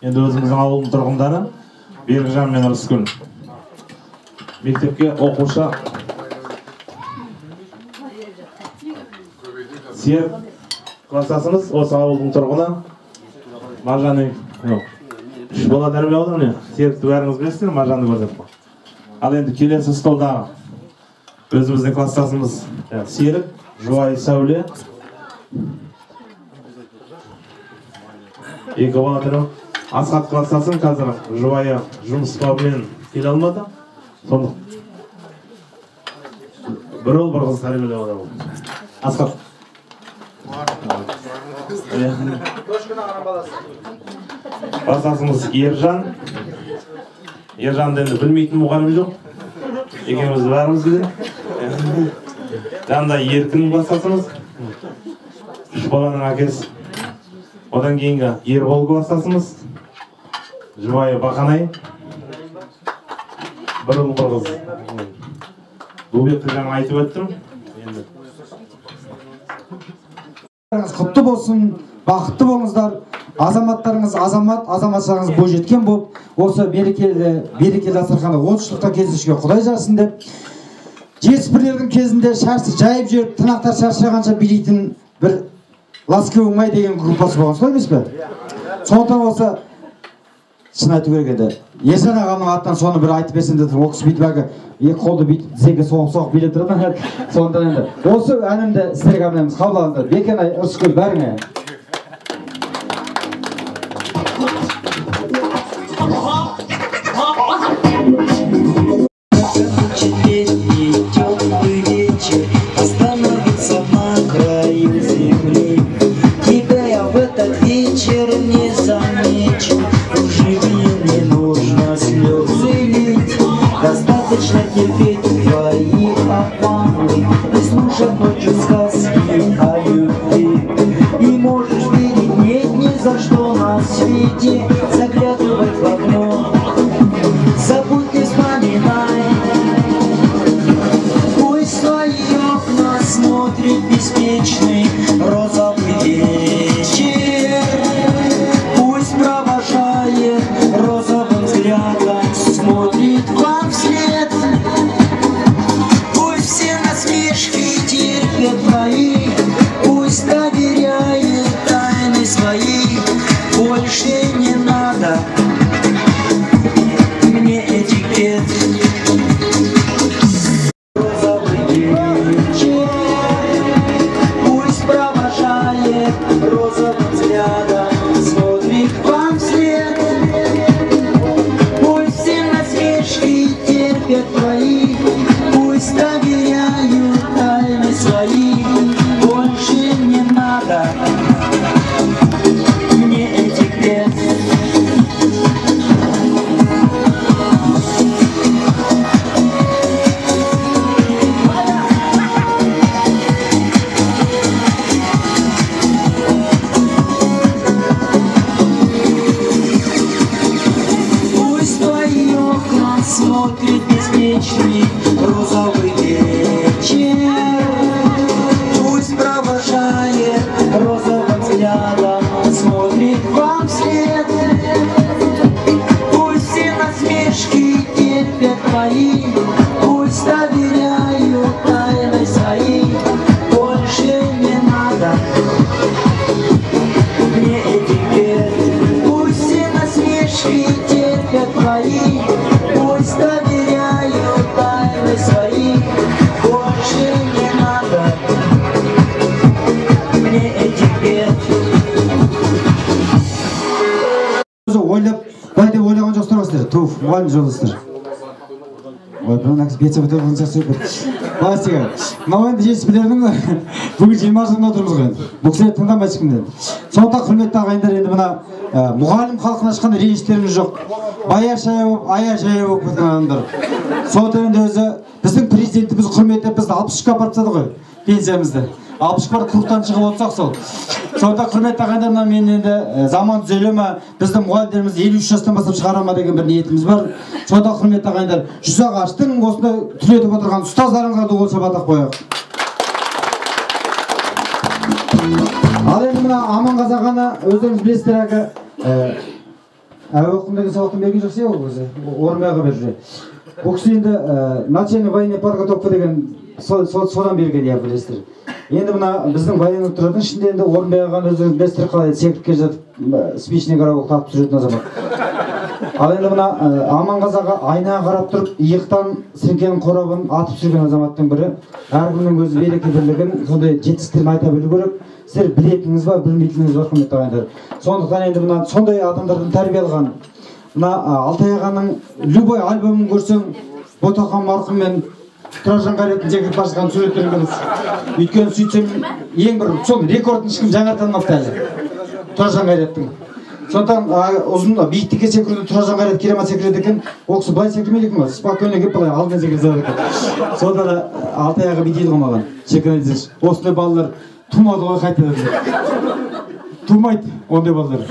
Енді өзіміздің ауылдың тұрғындары Берікжан мен Ырысгүл. Мектепке оқушы Серік кластасымыз, осы ауылдың тұрғыны Маржан. 3 бала тәрбиелеп отыр. Серікті бәріңіз білесіздер, Маржанды көрсетіп. Ал енді келесі столдағы өзіміздің кластасымыз Серік, Жұбайы Сәуле. 2 бала тәрбиелеп. Асхат кластасым қазір жұбайы жұмыс бабымен келе алмады. Сондықтан бір ұл бір қыз тәрбиелеп отыр. Асхат. Кластасымыз Ержан. Ержанды енді білмейтін мұғалім жоқ. Екеуміз бәріміз біледі. Жанында Еркін кластасымыз. Үш баланың әкесі. Одан кейінгі Ербол кластасымыз. Жұбайы Бақанай. Бір ұл бір қыз. Бөбекті жаңа айтып өттім. Құтты болсын, бақытты болыңыздар. Азаматтарыңыз азамат, азаматшаңыз бойжеткен болып, осы берекелі дастарханда 30 жылдыққа кездесуге Құдай жарсын деп, жетіспірлердің кезінде шаршы жайып жүріп, тынақтар шаршағанша билейтін бір ласковый май деген группасы болған, солай емес пе? Сондықтан осы шын айту керек еді. Ержан ағамның атынан соны бір айтып берсем дедім. Ол кісі бүйтіп әлгі екі қолды бүйтіп тізеге соғып билеп тұрады. Сондықтан енді осы әнімді сіздерге арнаймыз. Қабыл алыңыздар. Бекенай, Ырысгүл бәріңе. Достаточно терпеть твои обманы и слушать ночью сказки о любви. И можешь верить, нет ни за что на свете, заглядывать в окно, забудь, не вспоминай. Пусть твои окна смотрит беспечный розовый вечер, пусть провожает розовым взглядом, смотрит вам вслед. Пусть все насмешки терпят твои, пусть доверяет тайны свои. Больше не надо мне этикет. Розовый вечер, пусть провожает розовым взглядом, смотрит вам вслед. Пусть все насмешки терпят твои, пусть доверяют тайны свои. Больше не надо мне этих лет. Пусть твои окна смотрит беспечный розовый вечер, пусть провожает розовым взглядом, смотрит вам вслед. Пусть все насмешки терпят твои, пусть доверяют тайны свои. Больше не надо мне этикет. Пусть все насмешки терпят твои, пусть доверяют тайны свои. Больше не надо мне этикет. Ойлап, былай деп ойлаған жоқсыздар ғой сіздер. Туф, мұғалім жолдастар. Ой, бұның әкесі бетсе бұтыр қылынша сөйпір. Былай істеген. Мынау енді жетіспілердің бүгін 20 жылында отырмыз ғой. Бұл кісілер тыңдамай ешкімден. Сондықтан құрметті ағайындар, енді мына мұғалім халқына ешқандай реніштеріміз жоқ. Бая-шая болып, ая-жая болып кеткен адамдар. Сондықтан енді өзі біздің президентіміз құрметтеп бізді 63-ке апарып тастады ғой, пенсиямызды. 60 бар клубтан шығып отырсақ сол. Сондықтан құрметті ағайындар, мен енді заман түзеле ме, біздің мұғалімдерімізді 53 жастан бастап шығара ма деген бір ниетіміз бар. Сондықтан құрметті ағайындар, жүз ағаштың осында түлетіп отырған ұстаздарыңызға да қол шапалақ қояйық. Ал енді мына Аманғазы ағаны өздеріңіз білесіздер, әлгі әуе оқуым деген сабақтан берген жоқ сен ол өзі, Орынбайға бер жүре. Бұл кісі енді начальный военный подготовка деген содан берген, иә, білесіздер. Енді мына біздің военный тұратын ішінде енді Орынбай ағаны өздеріңіз білесіздер, қалай секіріп келе жатып спичный коробок тартып жүретін азамат. Ал енді мына Аманғазы аға айнаға қарап тұрып, иықтан сіріңкенің қорабын атып жүрген азаматтың бірі. Әркімнің өзі береке бірлігін, сондай жетістіктерін айта білу керек. Сіздер білетініңіз бар, білмейтініңіз бар, құрметті ағайындар. Сондықтан енді мына сондай адамдардан тәрбие алған мына Алтай ағаның любой альбомын көрсең, Ботақан марқұм мен Тұраржан Қайраттың жекіп басқан суреттерін көресің. Өйткені сөйтсем ең бір сол рекордын ешкім жаңартылмапты әлі. Тұраржан Қайраттың. Сондықтан ұзын биіктікке секіруді Тұраржан Қайрат керемет секіреді екен. Ол кісі былай секірмейді екен ғой, спокойно келіп былай алдымен секіріп салады екен. Сонда да алты аяғы бүйтеді ғой маған. Секіре десеңші. Осындай балалар тумады ғой қайтадан. Тумайды ондай балалар.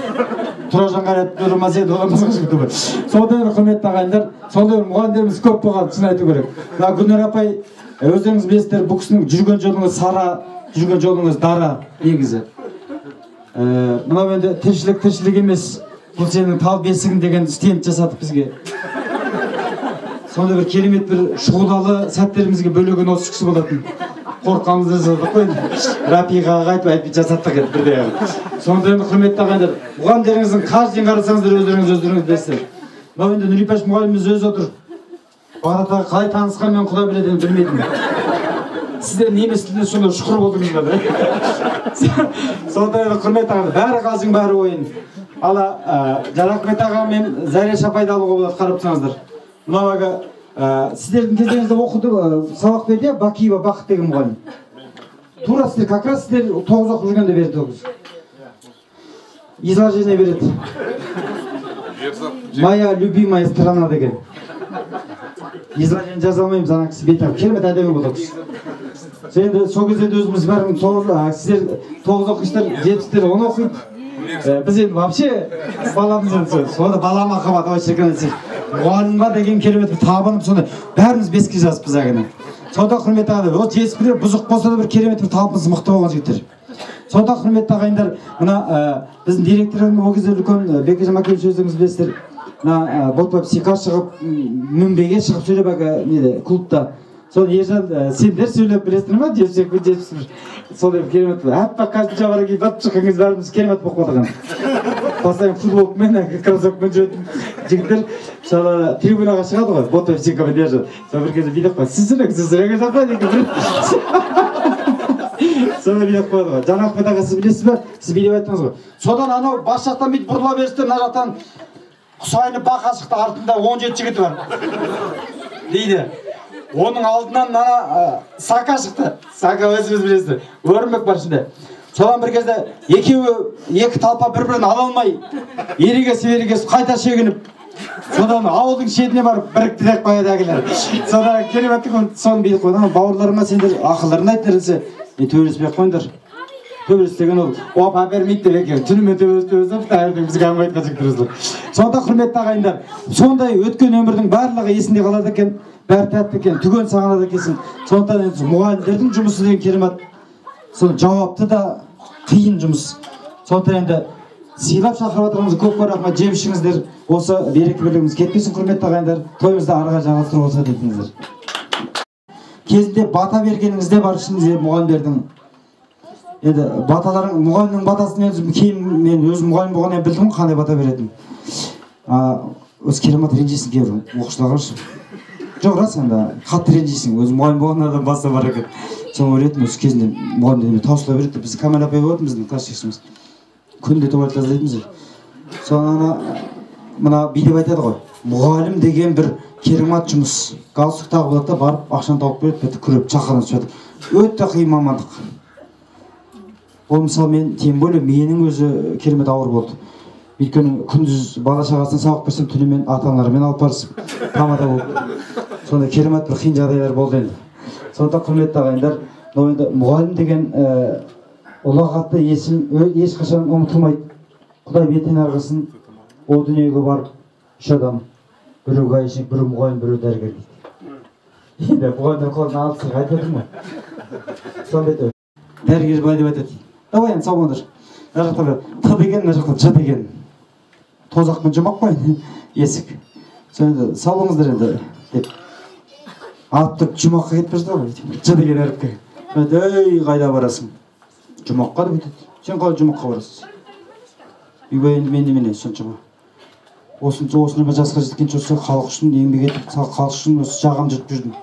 Тұраржан Қайрат болмаса еді одан басқа ешкім тумайды. Сондай бір құрметті ағайындар, сондай бір мұғалімдеріміз көп болған, шын айту керек. Гүлнар апай, өздеріңіз білесіздер, бұл кісінің жүрген жолыңыз сара, жүрген жолыңыз дара негізі. Мынау енді тіршілік емес, бұл сенің тал бесігің деген стенд жасатып бізге. Сонда бір керемет бір шұғылалы сәттерімізге бөлеген осы кісі болатын. Қорқамыз жасадық қой. Рапиғаға айтып жасаттық еді бірде. Сонда енді құрметті ағайындар, мұғалімдеріңіздің қаржысын қарасаңыздар өздеріңіз білесіздер. Мынау енді Нұрипаш мұғаліміміз өзі отыр. Бағдатқа қалай танысқан мен құдай біледі білмедім. Сіздер неміс тілінде сонда шұқыр болдыңыздар. Сонда енді құрметті ағайындар, бәрі қалжың бәрі ойын. Ала Жарахмет аға мен Зареш апайды алуға болады, қарап тұрсаңыздар. Мынау аға сіздердің кездеріңізде оқыды, сабақ берді, Бакиева Бақыт деген мұғалім. Тура сіздер, как раз сіздер 9 оқып жүргенде берді ол кісі. Изложение береді. Моя любимая страна деген. Изложение жаза алмаймыз, ана кісі бет алып, керемет әдемі болды ол кісі. Енді сол кезде өзіміз бәрін сіздер 9 оқисыздар, 70-тер 10 оқиды. Біз енді вообще баламыз енді сонда бала махаббат ой шіркін десек. Мұғалімға деген керемет табынып сонда бәріміз беске жазыппыз әгіне. Сонда құрметті ағайындар, ол жетіспілер бұзық болса да бір керемет табымыз мықты болған жігіттер. Сонда құрметті ағайындар, мына біздің директорымыз ол кезде үлкен Бекежан Макеевич өздеріңіз білесіздер. Мына Ботпай психқа шығып, мінбеге шығып сөйлеп неде клубта. Соны ержан сендер сөйлеп білесіңдер ма? Жетпіс. Сондай керемет. Аппақ қашынша бара кейін батып шыққаныңыз бәріміз керемет болып қалған. Постоянно футболкамен, кроссовкамен жүретін жігіттер шала трибунаға шығады ғой, Ботпай психқа держат. Сол бір кезде билеп қойды. Сіз жақпай деген. Соны билеп қойды ғой. Жанахмет аға сіз білесіз бе? Сіз билеп айттыңыз ғой. Содан анау бас жақтан бүйтіп бұрыла берісті, мына жақтан Құсайыны бақа шықты, артында 17 жігіті бар. Дейді. Оның алдынан мына Сака шықты. Сака өзіміз білесіздер. Өрімбек бар ішінде. Содан бір кезде екі талпа бір-бірін ала алмай, ерегес қайта шегініп, содан ауылдың шетіне барып бірікті деп қояды әкелер. Содан кереметті соны билеп қойды. Бауырларыма сендер ақылдарын айтыңдар, төбелеспей қойыңдар. Төбелес деген ол оп әпермейді деп екен. Түнімен төбелесіп, таңертең бізге әңгіме айтқан жігіттер. Сонда құрметті ағайындар, сондай өткен өмірдің барлығы есінде қалады екен, бәрі тәтті екен, түген сағынады екенсің. Сондықтан мұғалімдердің жұмысы деген керемет. Соны жауапты да қиын жұмыс. Сондықтан енді сыйлап шақырып отырғанымыз көп рахмет, жеп ішіңіздер. Осы береке бірлігіміз кетпесін, құрметті ағайындар. Тойымызды арға жалғастырып болса дедіңіздер. Кезінде бата бергеніңізде бар ішіңізде мұғалімдердің. Енді баталарың, мұғалімнің батасын кейін мен өзім мұғалім болғаннан білдім қандай бата беретін. Өзі керемет ренжисің кейбір оқушыларға үшін. Жоқ, рас енді қатты ренжисің, өзі мұғалім болғаннан баса бар екен. Соны ойлайтын осы кезінде мұғалімдермен таусыла береді. Біз Камал апай болатын біздің класс жетекшіміз. Күнде туалет жаздайтынбыз. Соны мына билеп айтады ғой. Мұғалім деген бір керемет жұмыс. Галстук тағып алады да барып ақшаны тауып береді, бітіп күреп шақырып жатыр. Өте қиын мамандық. Ол мысалы мен тем более менің өзі керемет ауыр болды. Өйткені күндіз бала шағасына сабақ берсем, түнімен ата-аналарымен алып барысып, тамада болып. Сонда керемет бір қиын жағдайлар болды енді. Сондықтан құрметті ағайындар, мұғалім деген ұлағатты есім ешқашан ұмытылмайды. Құдай бетінен арғысын, ол дүниеге барып, 3 адам, біреу гаишник, біреу мұғалім, біреу дәрігер дейді. Енді мұғалімдер қолынан алып сырға айтып отырмын ғой. Сонда айтады. Дәрігер былай деп айтады. Давай енді сау болыңдар. Мына жақта Т деген, мына жақта Ж деген. Тозақпен жұмақ қой есік. Сонда сау болыңыздар енді деп. Алып тұрып жұмаққа кетіп бара жатыр ғой. Ж деген әріпке. Ей, қайда барасың? Жұмаққа деп айтады. Сен қалай жұмаққа барасың? Үйге енді мен немене соншама. Осыншама жасқа жеткенше осы халық үшін еңбек етіп, халық үшін осы жағам жүріп жүрдім.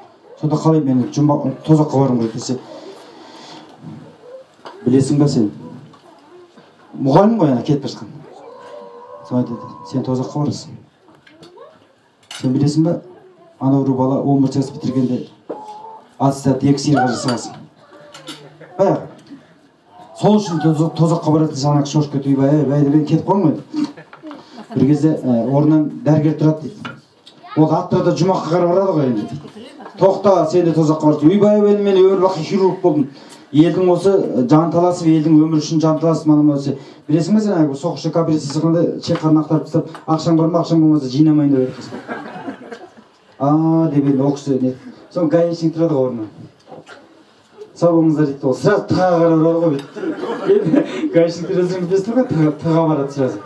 Сонда қалай мен тозаққа баруым керек десе. Білесің ба сен? Мұғалім ғой ана кетіп жатқан. Соны айтады, сен тозаққа барасың. Сен білесің ба? Анау бір бала 11 жас бітіргенде аттестат 2 сыйға жасағансың. Баяғы. Сол үшін тозаққа барады, жаңағы шошып кетіп, бәй, мен кетіп қалмайды. бір кезде орнынан дәрігер тұрады дейді. Ол аттарда жұмаққа қарап барады ғой енді. Тоқта, сен де тозаққа барсың. Үйбай мен өмір бақи хирург болдым. Елдің осы жанталасып, елдің өмір үшін жанталасып, мана осы білесің бе сен, соқыршы кооперация сықында чекқарын ақтарып тастап, ақшаң бар ма, ақшаң болмаса жинамайын деп айтқызды. Деп енді оқысы не. Соң гаишник тұрады ғой орнынан. Сау болыңыздар дейді, ол сразу тыға қарап барады ғой бет. Гаишниктер өзіңіз білесіздер ғой, тыға барады сразу.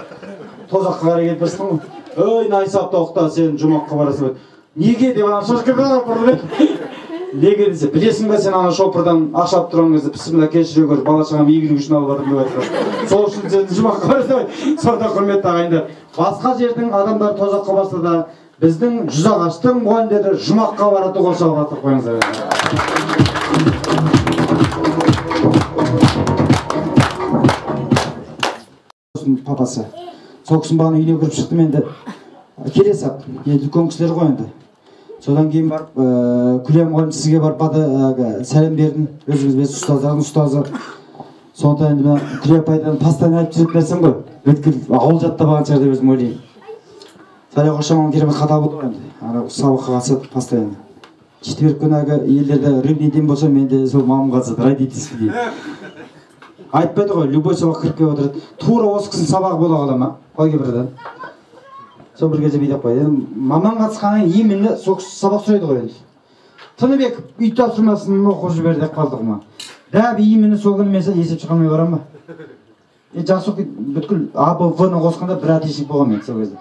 Тозаққа қарай келіп барсың ғой. Ой, найсап тоқта, сен жұмаққа барасың. Неге деп ана шошқаға бұрды. Неге десе, білесің бе сен ана шопырдан ақша тұрған кезде бісміллә кешіре көр, бала шағам игілік үшін алып бардым деп айтқан. Сол үшін сен жұмаққа барасың. Сонда құрметті ағайындар, басқа жердің адамдар тозаққа барса да біздің жүз ағаштың мұғалімдері жұмаққа барады қол шалғатып қойыңыздар. Папасы. Сол кісінің бағана үйіне кіріп шықтым енді. Келе сап, енді үлкен кісілер ғой енді. Содан кейін барып, Күлия мұғалім сізге барып сәлем бердім. Өзіңіз білесіз, ұстаздардың ұстазы. Сондықтан енді мен Күлия апайдан постоянно айтып жүретін нәрсем ғой. Өткір ауыл жаттамаған шығар деп өзім ойлаймын. Сәлем қошамам керемет қатал болды ғой енді. Ана сабаққа қатысады постоянно. Четверг күні елдерде рыбный день болса, мен де сол мамам қатысады, родительский день. Айтпайды ғой, любой сабақ кіріп келіп отырады. Тура осы кісінің сабағы бола қала ма? Қойге бірден. Сол бір кезде бүйтіп қойды. Маман қатысқаннан именно сол сабақ сұрайды ғой енді. Тыныбек үй тапсырмасын оқып жібер деп қалдық ма? Дәп именно сол күні мен есеп шығармай барам ба? Жақсы оқиды, бүткіл А, Б, В-ны қосқанда бір отличник болған мен сол кезде.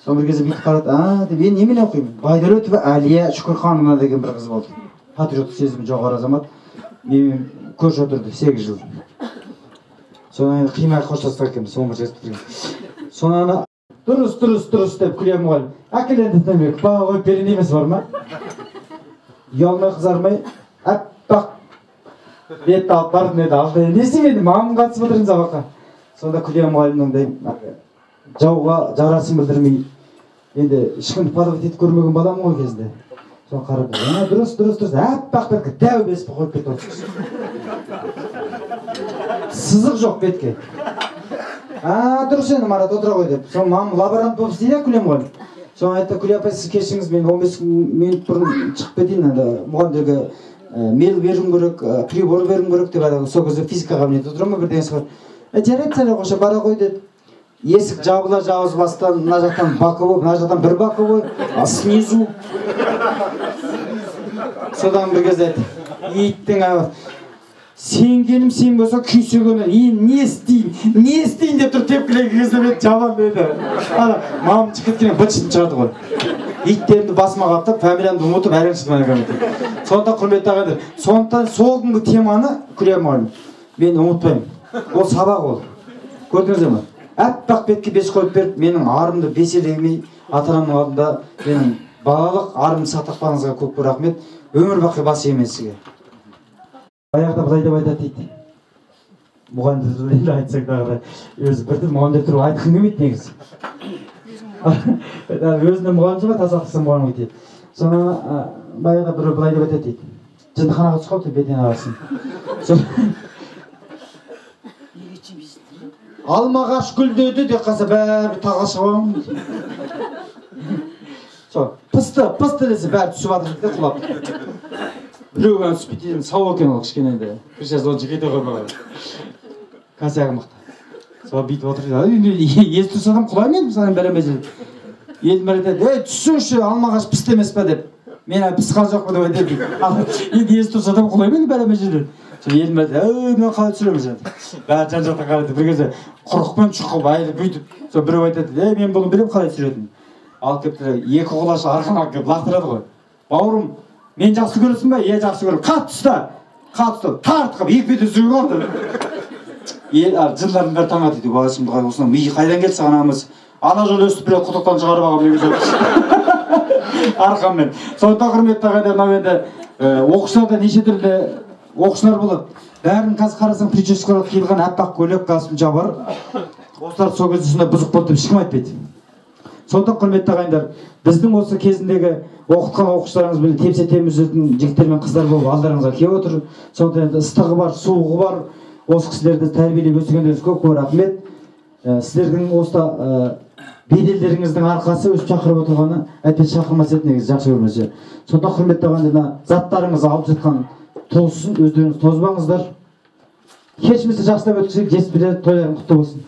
Сол бір кезде бүйтіп қарады, деп мен немен оқимын? Байдарөтова Әлия Шүкірхановна деген бір қыз болды. Патриоттық сезімі жоғары азамат. Мен көрші отырды 8 жыл. Содан қимай қоштастық екенбіз, сол бір жесіп Сонан дұрыс деп Күлия мұғалім. Әкел енді Тыныбек, баға қойып берейін емес бар ма? Ұялмай қызармай, әппақ бетті алып бардым еді, алды. Не істемейді, мамам қатысып отырын сабаққа. Сонда Күлия мұғалімнің жауға жарасын білдірмей, енді ешкімді подавать етіп көрмеген балам ғой кезінде. Соны қарап, дұрыс, әппақ бетке дәу беспі қойып кетіп отырсыз. Сызық жоқ бетке. Дұрыс енді Марат отыра ғой деп. Соны мамам лаборант болып істейді Күлия мұғалім. Соны айтты, Күлия апай сіз кешіңіз, мен 15 минут бұрын шығып кетейін, мұғалімдерге мел беруім керек, прибор беруім керек деп айтады. Сол кезде физика кабинеті отыра ма бірден сұрап. Жарайды, сәлем қоша, бара ғой деді. Есік жабыла жауыз бастан, мына жақтан боковой, мына жақтан бір боковой, а снизу. Содан бір кезде айтты, еттің ағы. Сен келім сен болса күйсегені, не істейін деп тұр тепкілеген кезде мен жабам деді. Мамам шығып кеткен бытшын шығады ғой. Иттерімді басыма қаптап, фамилиямды ұмытып әлің шықпаны көмеді. Сондықтан құрметті ағайындар, сондықтан сол күнгі теманы Күлия мұғалім мен ұмытпаймын. Ол сабақ ол. Көрдіңіздер ме? Әппақ бетке бес қойып беріп, менің арымды беселемей, ата-анамның алдында менің балалық арымды сақтақпаңызға көп рахмет. Өмір бақи бас иемін сізге. Аяқта былай деп айтады дейді. Мұғалімдер туралы айтсақ да өзі бірді мұғалімдер туралы айтқым келмейді негізі. Өзіне мұғалім жоқ, тазалықсыз мұғалім дейді. Соны баяғыда бір былай деп айтады дейді. Жындыханаға түсіп қалыпты бетінен ағасын. Алмағаш гүлдеді деп қалса бәрі тағал шығып алған дейді. Пысты десе бәрі түсіп жатыр дейді құлап. Біреуге түспейтін сау екен ол кішкене енді. Бір жаз ол жігейді қоймаған. Кәсігі мықты. Сол бүйтіп отырды. Есі тұрса адам құлай мен мысалы бәрі жүрді. Елді мәрі айтады, түссеңші алмағаш пысты емес па деп. Мен пысқан жоқ па деп айтады. Енді есі тұрса адам құлай мен бәрі жүрді. Елді мәрі айтады, мен қалай түсіремін жәді. Бәрі жан жақтан қарайды. Bir кезде құрықпен шұқып айлы бүйтіп. Сол біреу айтады, мен бұны білем қалай түсіретін. Алып кептірі, екі қолашы арқан алып кеп лақтырады ғой. Бауырым, мен жақсы көресің ба? Жақсы көрем. Қатты ұста, тартқып, екі беті үзігі қалды. Жындардың бәрі таң атыды. Бағасымды қай осынан миы қайдан келсе анамыз. Ана жол өстіп біле құтықтан шығарып ағам негізі. Арқанмен. Сондықтан құрметті ағайындар, мынау енді оқушыларда неше түрлі оқушылар болады. Бәрін қазір қарасаң прическалар киілген аппақ көйлек, галстук жабар. Осылар сол кезде сондай бұзық болды деп ешкім айтпайды. Сондықтан құрметті ағайындар, біздің осы кезіндегі оқытқан оқушыларымыз біле тепсе-теміз жүретін жігіттер мен қыздар болып алдарыңызға келіп отыр. Сондықтан енді ыстығы бар, суығы бар. Осы кісілерді тәрбиелеп өсіргендеріңізге көп рахмет. Сіздердің осы беделдеріңіздің арқасы өз шақырып отырғаны әйтпесе шақырмас еді негізі жақсы көрмесе. Сонда құрметті ағайындар, заттарыңыз алып жатқан толсын, өздеріңіз тозбаңыздар. Кешімізді жақсылап өткізіп, жеспілер тойларың құтты болсын.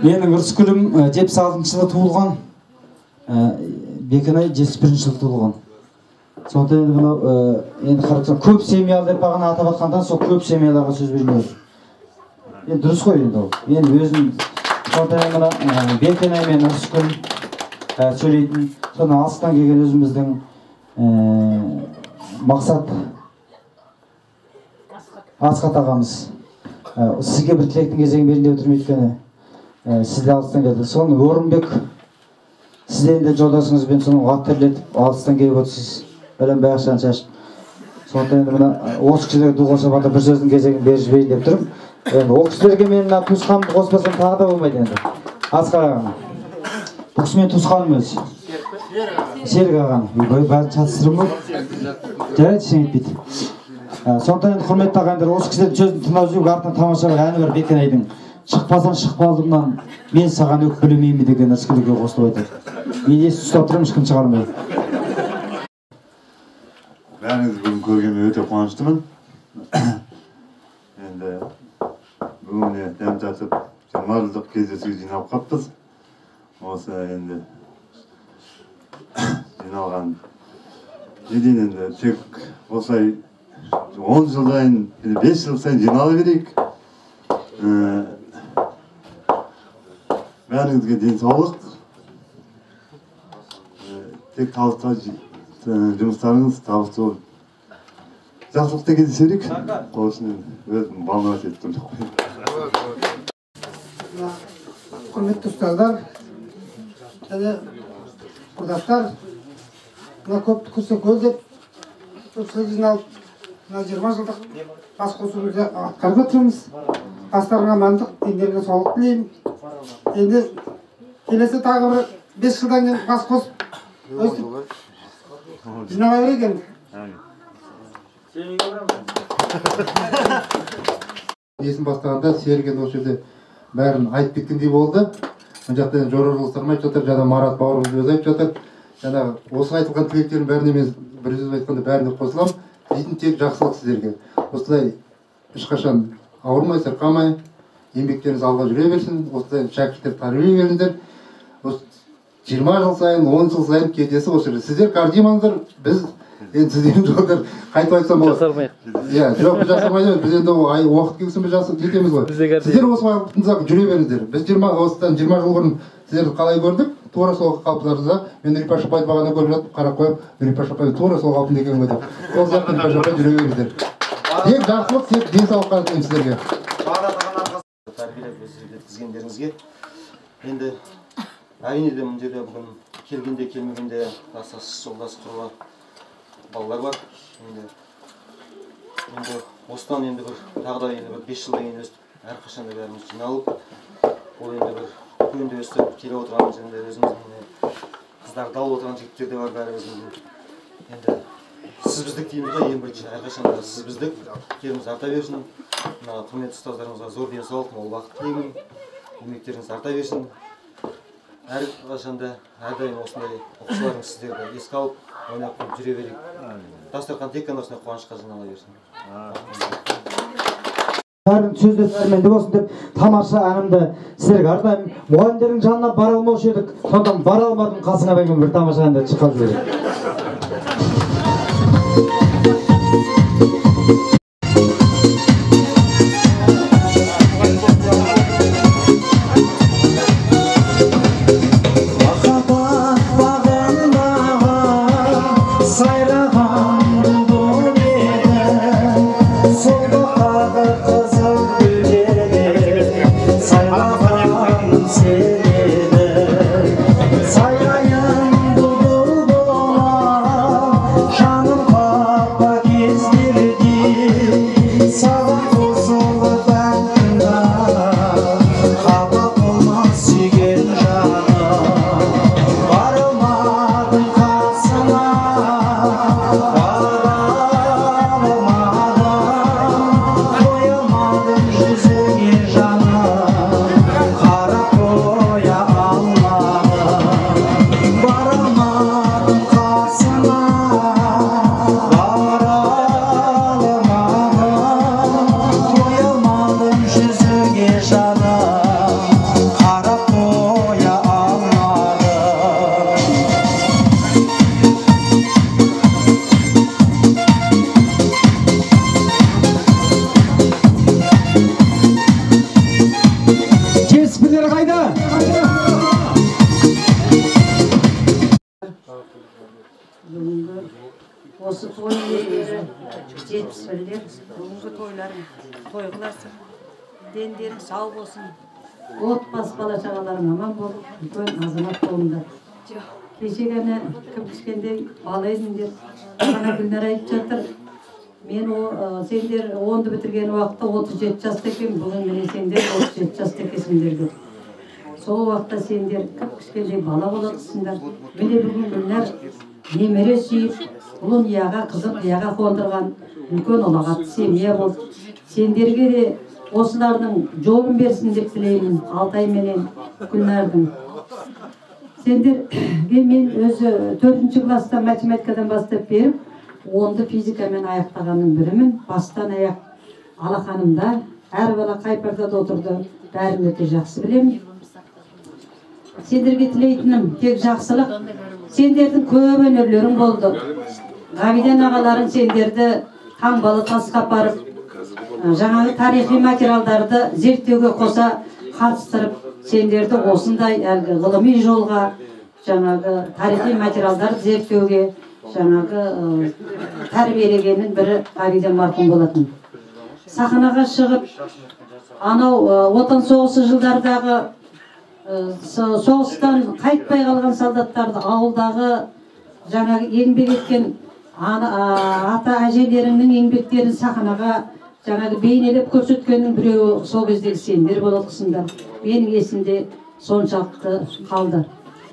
Менің Үрскүлім 76 жылы туылған, Бекенай 71 жылы туылған. Сондықтан енді мынау енді қарасаң көп семьялы деп бағана атап атқандан сол көп семьяларға сөз бермейді. Енді дұрыс қой енді ол. Енді өзім сондықтан мына Бекенай мен Үрскүл сөйлейтін, соны алыстан келген өзіміздің мақсат Асқат ағамыз. Сізге бір тілектің кезегін берінде отырмын өйткені сізде алыстан келді. Соны Орынбек, сізде енді жолдасыңызбен соны ғаттерлетіп алыстан келіп отырсыз. Бәлем баяқшаны шашып. Сондықтан енді мына осы кісілерге дұл қосып бір сөздің кезегін беріп жіберейін деп тұрмын. Енді ол кісілерге мен туысқанымды қоспасам тағы да болмайды енді. Асқар ағам. Бұл кісі мен туысқаным өзі. Серік ағам. Бәрін шатыстырым ғой. Жарайды, ештеңе етпейді. Сондықтан енді құрметті ағайындар, осы кісілердің сөзін тыңдап жүріп артынан тамаша бір әні бар Бекенайдың. Шықпасаң шықпалдымнан мен саған өкпелемеймін деген нәрселерге қосылып айтады. Мен есті ұстап тұрмын, ешкім шығармай. Бәріңізді бүгін көргеніме өте қуаныштымын. Енді бүгін дәм татып 20 жылдық кездесуге жиналып қаппыз. Осы енді жиналған неден енді тек осылай 10 жылдайын, 5 жыл сайын жинала берейік. Бәріңізге денсаулық, тек табысқа жұмыстарыңыз табысты болып жақсылықта кездесерік. Ол үшін өзім балнауат еттім. Құрметті ұстаздар және құрдастар, мына көпті көрсе көз деп көпшілік жиналып, мына 20 жылдық бас қосуымызды атқарып отырмыз. Бастарыңа мәндік, дендеріңе саулық тілеймін. Енді келесі тағы бір 5 жылдан кейін бас қосып өстіп жинала берейік енді. Есін бастағанда Серген осы жерде бәрін айтып кеткендей болды. Мына жақта жоралғылыстарым айтып жатыр, жаңа Марат бауырымыз өзі айтып жатыр. Жаңағы осы айтылған тілектердің бәріне мен бір сөз айтқанда бәріне қосыламын. Дейтін тек жақсылық сіздерге. Осылай ешқашан ауырмай, сырқамай, еңбектеріңіз алға жүре берсін. Осылай шәкірттер тәрбие беріңдер. 20 жыл сайын, 10 жыл сайын кездесіп осы жерде. Сіздер кардимаңыздар, біз енді сіз енді жолдар қайтып айтсам болады. Жасармайық. Иә, жоқ жасармайды. Біз енді уақыт келсін біз жетеміз ғой. Сіздер осы уақытыңызда жүре беріңіздер. Біз осыдан 20 жыл бұрын сіздерді қалай көрдік? Тура сол қалыптарыңызда мен Нұрипа Шапайды бағана көріп жатып қарап қойып, Нұрипа Шапай тура сол қалпында екен ғой деп. Сол сияқты Нұрипа Шапай жүре беріңіздер. Тек жақсылық, тек денсаулық қана тілеймін сіздерге. Тәрбиелеп жеткізгендеріңізге енді әрине де мына жерде бүгін келгенде келмегенде астасыз жолдас құрбы балалар бар. Енді осыдан енді бір тағы да енді бір 5 жылдан кейін өстіп әрқашанда бәріміз жиналып ол енді бір күнде өстіп келе отырған жерде өзіміздің қыздар дау отырған жігіттер де бар бәріміздің енді сіз біздік дейміз ғой ең бірінші әрқашанда сіз біздік келіңіз арта берсін. Мына құрметті ұстаздарымызға зор денсаулық, мол бақыт тілеймін. Еңбектеріңіз арта берсін. Әрқашанда әрдайым осындай оқушыларың сіздерді еске алып ойнап жүре берейік. Дастархан тек қана осындай қуанышқа жинала берсін. Бәрін сөздер дәрменді болсын деп тамаша әнімді сіздерге арнаймын. Мұғалімдердің жанына бара алмаушы едік, сондықтан бара алмадым, қасыңа бәймен бір тамаша әнді шырқап жіберейік. Осы той иелері 71-лер бүгінгі тойларың той қыласың, дендерің сау болсын, отбасы бала шағаларың аман болып, үлкен азамат болыңдар. Кеше ғана кім кішкентай бала едіңдер, ғана Гүлнар айтып жатыр. Мен сендер 10-ды бітірген уақытта 37 жаста екен, бүгін міне сендер 37 жаста екенсіңдер деп. Сол уақытта сендер кім кішкентай бала болатсыңдар. Міне бүгін Гүлнар немере сүйіп, ұлынияға қызып,ияға қондырған үлкен ұлағатты семья болды. Сендерге де осылардың жолын берсін деп тілеймін, Алтай менен Гүлнардың. Сендерге мен өзі 4-ші класста математикадан бастап беріп, 10-ды физикамен аяқтағанның бірімін. Бастан аяқ алақанымда, әр бала қай партада отырды, бәрін өте жақсы білемін. Сендерге тілейтінім тек жақсылық. Сендердің көп өнерлерің болды. Ғабиден ағаларың сендерді таңбалы тасқа апарып, жаңағы тарихи материалдарды зерттеуге қоса қатыстырып, сендерді осындай әлгі ғылыми жолға, жаңағы тарихи материалдарды зерттеуге, жаңағы тәрбиелегеннің бірі Ғабиден марқұм болатын. Сахнаға шығып, анау отан соғысы жылдардағы соғыстан қайтпай қалған солдаттарды ауылдағы жаңағы еңбек еткен ата әжелеріңнің еңбектерін сахнаға жаңағы бейнелеп көрсеткеннің біреуі сол кездегі сендер болатсыңдар. Менің есімде соншалықты қалды.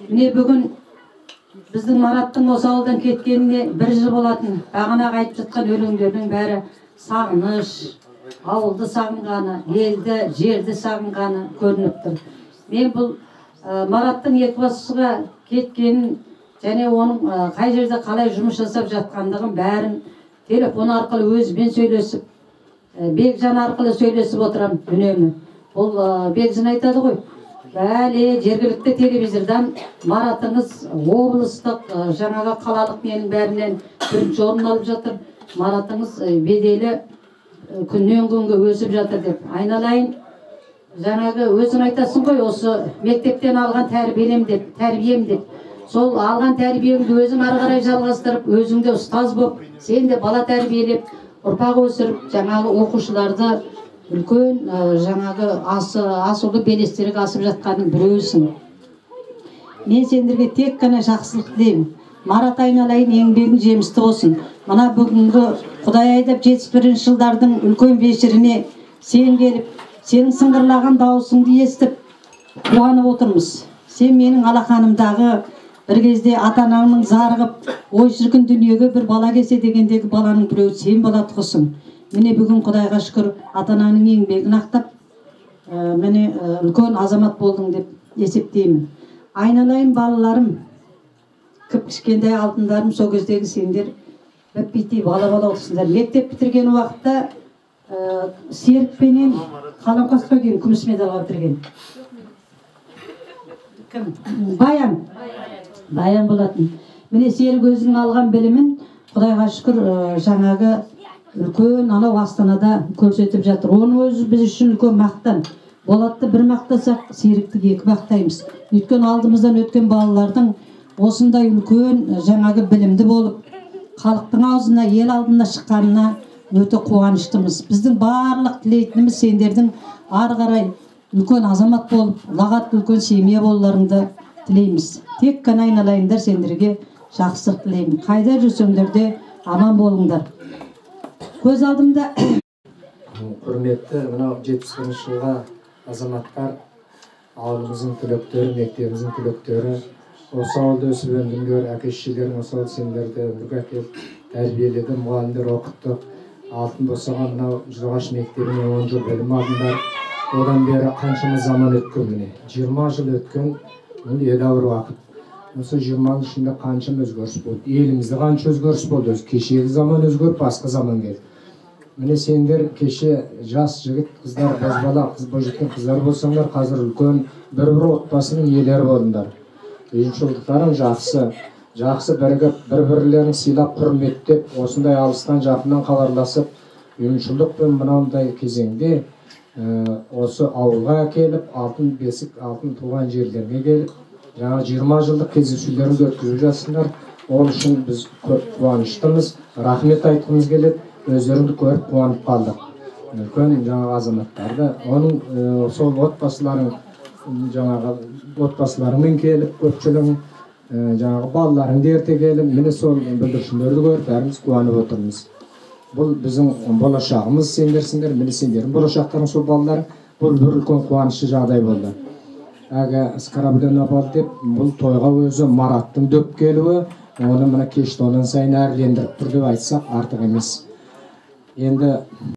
Міне бүгін біздің Мараттың осы ауылдан кеткеніне 1 жыл болатын. Бағана айтып жатқан өлеңдердің бәрі сағыныш, ауылды сағынғаны, елді, жерді сағынғаны көрініп тұр. Мен бұл Мараттың Екібастұзға кеткенін және оның қай жерде қалай жұмыс жасап жатқандығын бәрін телефон арқылы өзімен сөйлесіп, Бекжан арқылы сөйлесіп отырам үнемі. Бұл Бекжан айтады ғой, Бәле жергілікті телевизордан маратыңыз облыстық жаңағы қалалық менің бәрінен бірінші орын алып жатыр. Маратыңыз беделі күннен күнге өсіп жатыр деп. Айналайын, жаңағы өзің айтасың ғой, осы мектептен алған тәрбием деп. Сол алған тәрбиеңді өзің ары қарай жалғастырып, өзіңде ұстаз болып, сен де бала тәрбиелеп, ұрпақ өсіріп, жаңағы оқушыларды үлкен жаңағы асулы белестерге асып жатқаның біреусің. Мен сендерге тек қана жақсылық тілеймін. Марат, айналайын, еңбегің жемісті болсын. Мына бүгінгі Құдай айдап 71 жылдардың үлкен вечеріне сен келіп, сенің сыңғырлаған дауысыңды естіп қуанып отырмыз. Сен менің алақанымдағы бір кезде ата-анаңның зарығып, ой шіркін дүниеге бір бала келсе дегендегі баланың біреуі сен бола тұғысың. Міне бүгін Құдайға шүкір ата-ананың еңбегін ақтап, міне үлкен азамат болдың деп есептеймін. Айналайын балаларым, кішкентай алтындарым, сол кездегі сендер бітпейтей бала отырсыңдар. Мектеп бітірген уақытта Серікпенен Қаламқасқа дейін күміс медалға бітірген. Кім? Баян болатын. Міне Серік өзінің алған білімін Құдайға шүкір жаңағы үлкен анау Астанада көрсетіп жатыр. Оның өзі біз үшін үлкен мақтан. Болатты бір мақтасақ, Серікті екі мақтаймыз. Өткен алдымыздан өткен балалардың осындай үлкен жаңағы білімді болып, халықтың аузына, ел алдына шыққанына өте қуаныштымыз. Біздің барлық тілейтініміз сендердің ары қарай үлкен азамат болып, лағат үлкен семья болуларыңды тілейміз. Тек қана айналайындар, сендерге жақсылық тілеймін. Қайда жүрсеңдер де аман болыңдар. Көз алдымда құрметті мынау 70 жылға азаматтар, ауылымыздың түлектері, мектебіміздің түлектері, осы ауылда өсіп өндіңдер, әке-шешелерің осы ауыл сендерді өмірге әкеліп тәрбиеледі, мұғалімдер оқытты. Алтын босаған мынау Жылғаш мектебіне 10 жыл білім алдыңдар. Одан бері қаншама заман өткен міне. 20 жыл өткен, бұл едәуір уақыт. Осы 20 ішінде қаншама өзгеріс болды. Елімізде қанша өзгеріс болды. Кешегі заман өзгеріп, басқа заман келді. Міне сендер кеше жас жігіт қыздар, бозбала, бойжеткен қыздар болсаңдар, қазір үлкен бір-бір отбасының иелері болдыңдар. Үйіншілдіктарың жақсы бірігіп, бір-бірлерін сыйлап, құрметтеп, осындай алыстан жақыннан хабарласып, үйіншілдік пен мынандай кезеңде осы ауылға келіп, алтын бесік, алтын туған жерлерге келіп, жаңа 20 жылдық кездесулерді өткізіп жатсыңдар. Ол үшін біз көп қуаныштымыз, рахмет айтқымыз келеді. Өздеріңді көріп қуанып қалдық. Үлкен жаңағы азаматтарды, оның сол отбасыларымен келіп, көпшілігін жаңағы балаларыңды ерте келіп, міне сол бүлдіршіндерді көріп, бәріміз қуанып отырмыз. Бұл біздің болашағымыз, сендерсіңдер, міне сендердің болашақтарың сол балалар, бұл бір үлкен қуанышты жағдай болды. Әгі скораблена болды деп, бұл тойға өзі Мараттың дөп келуі, оны мына кешті онан сайын әрлендіріп тұр деп айтсақ артық емес. Енді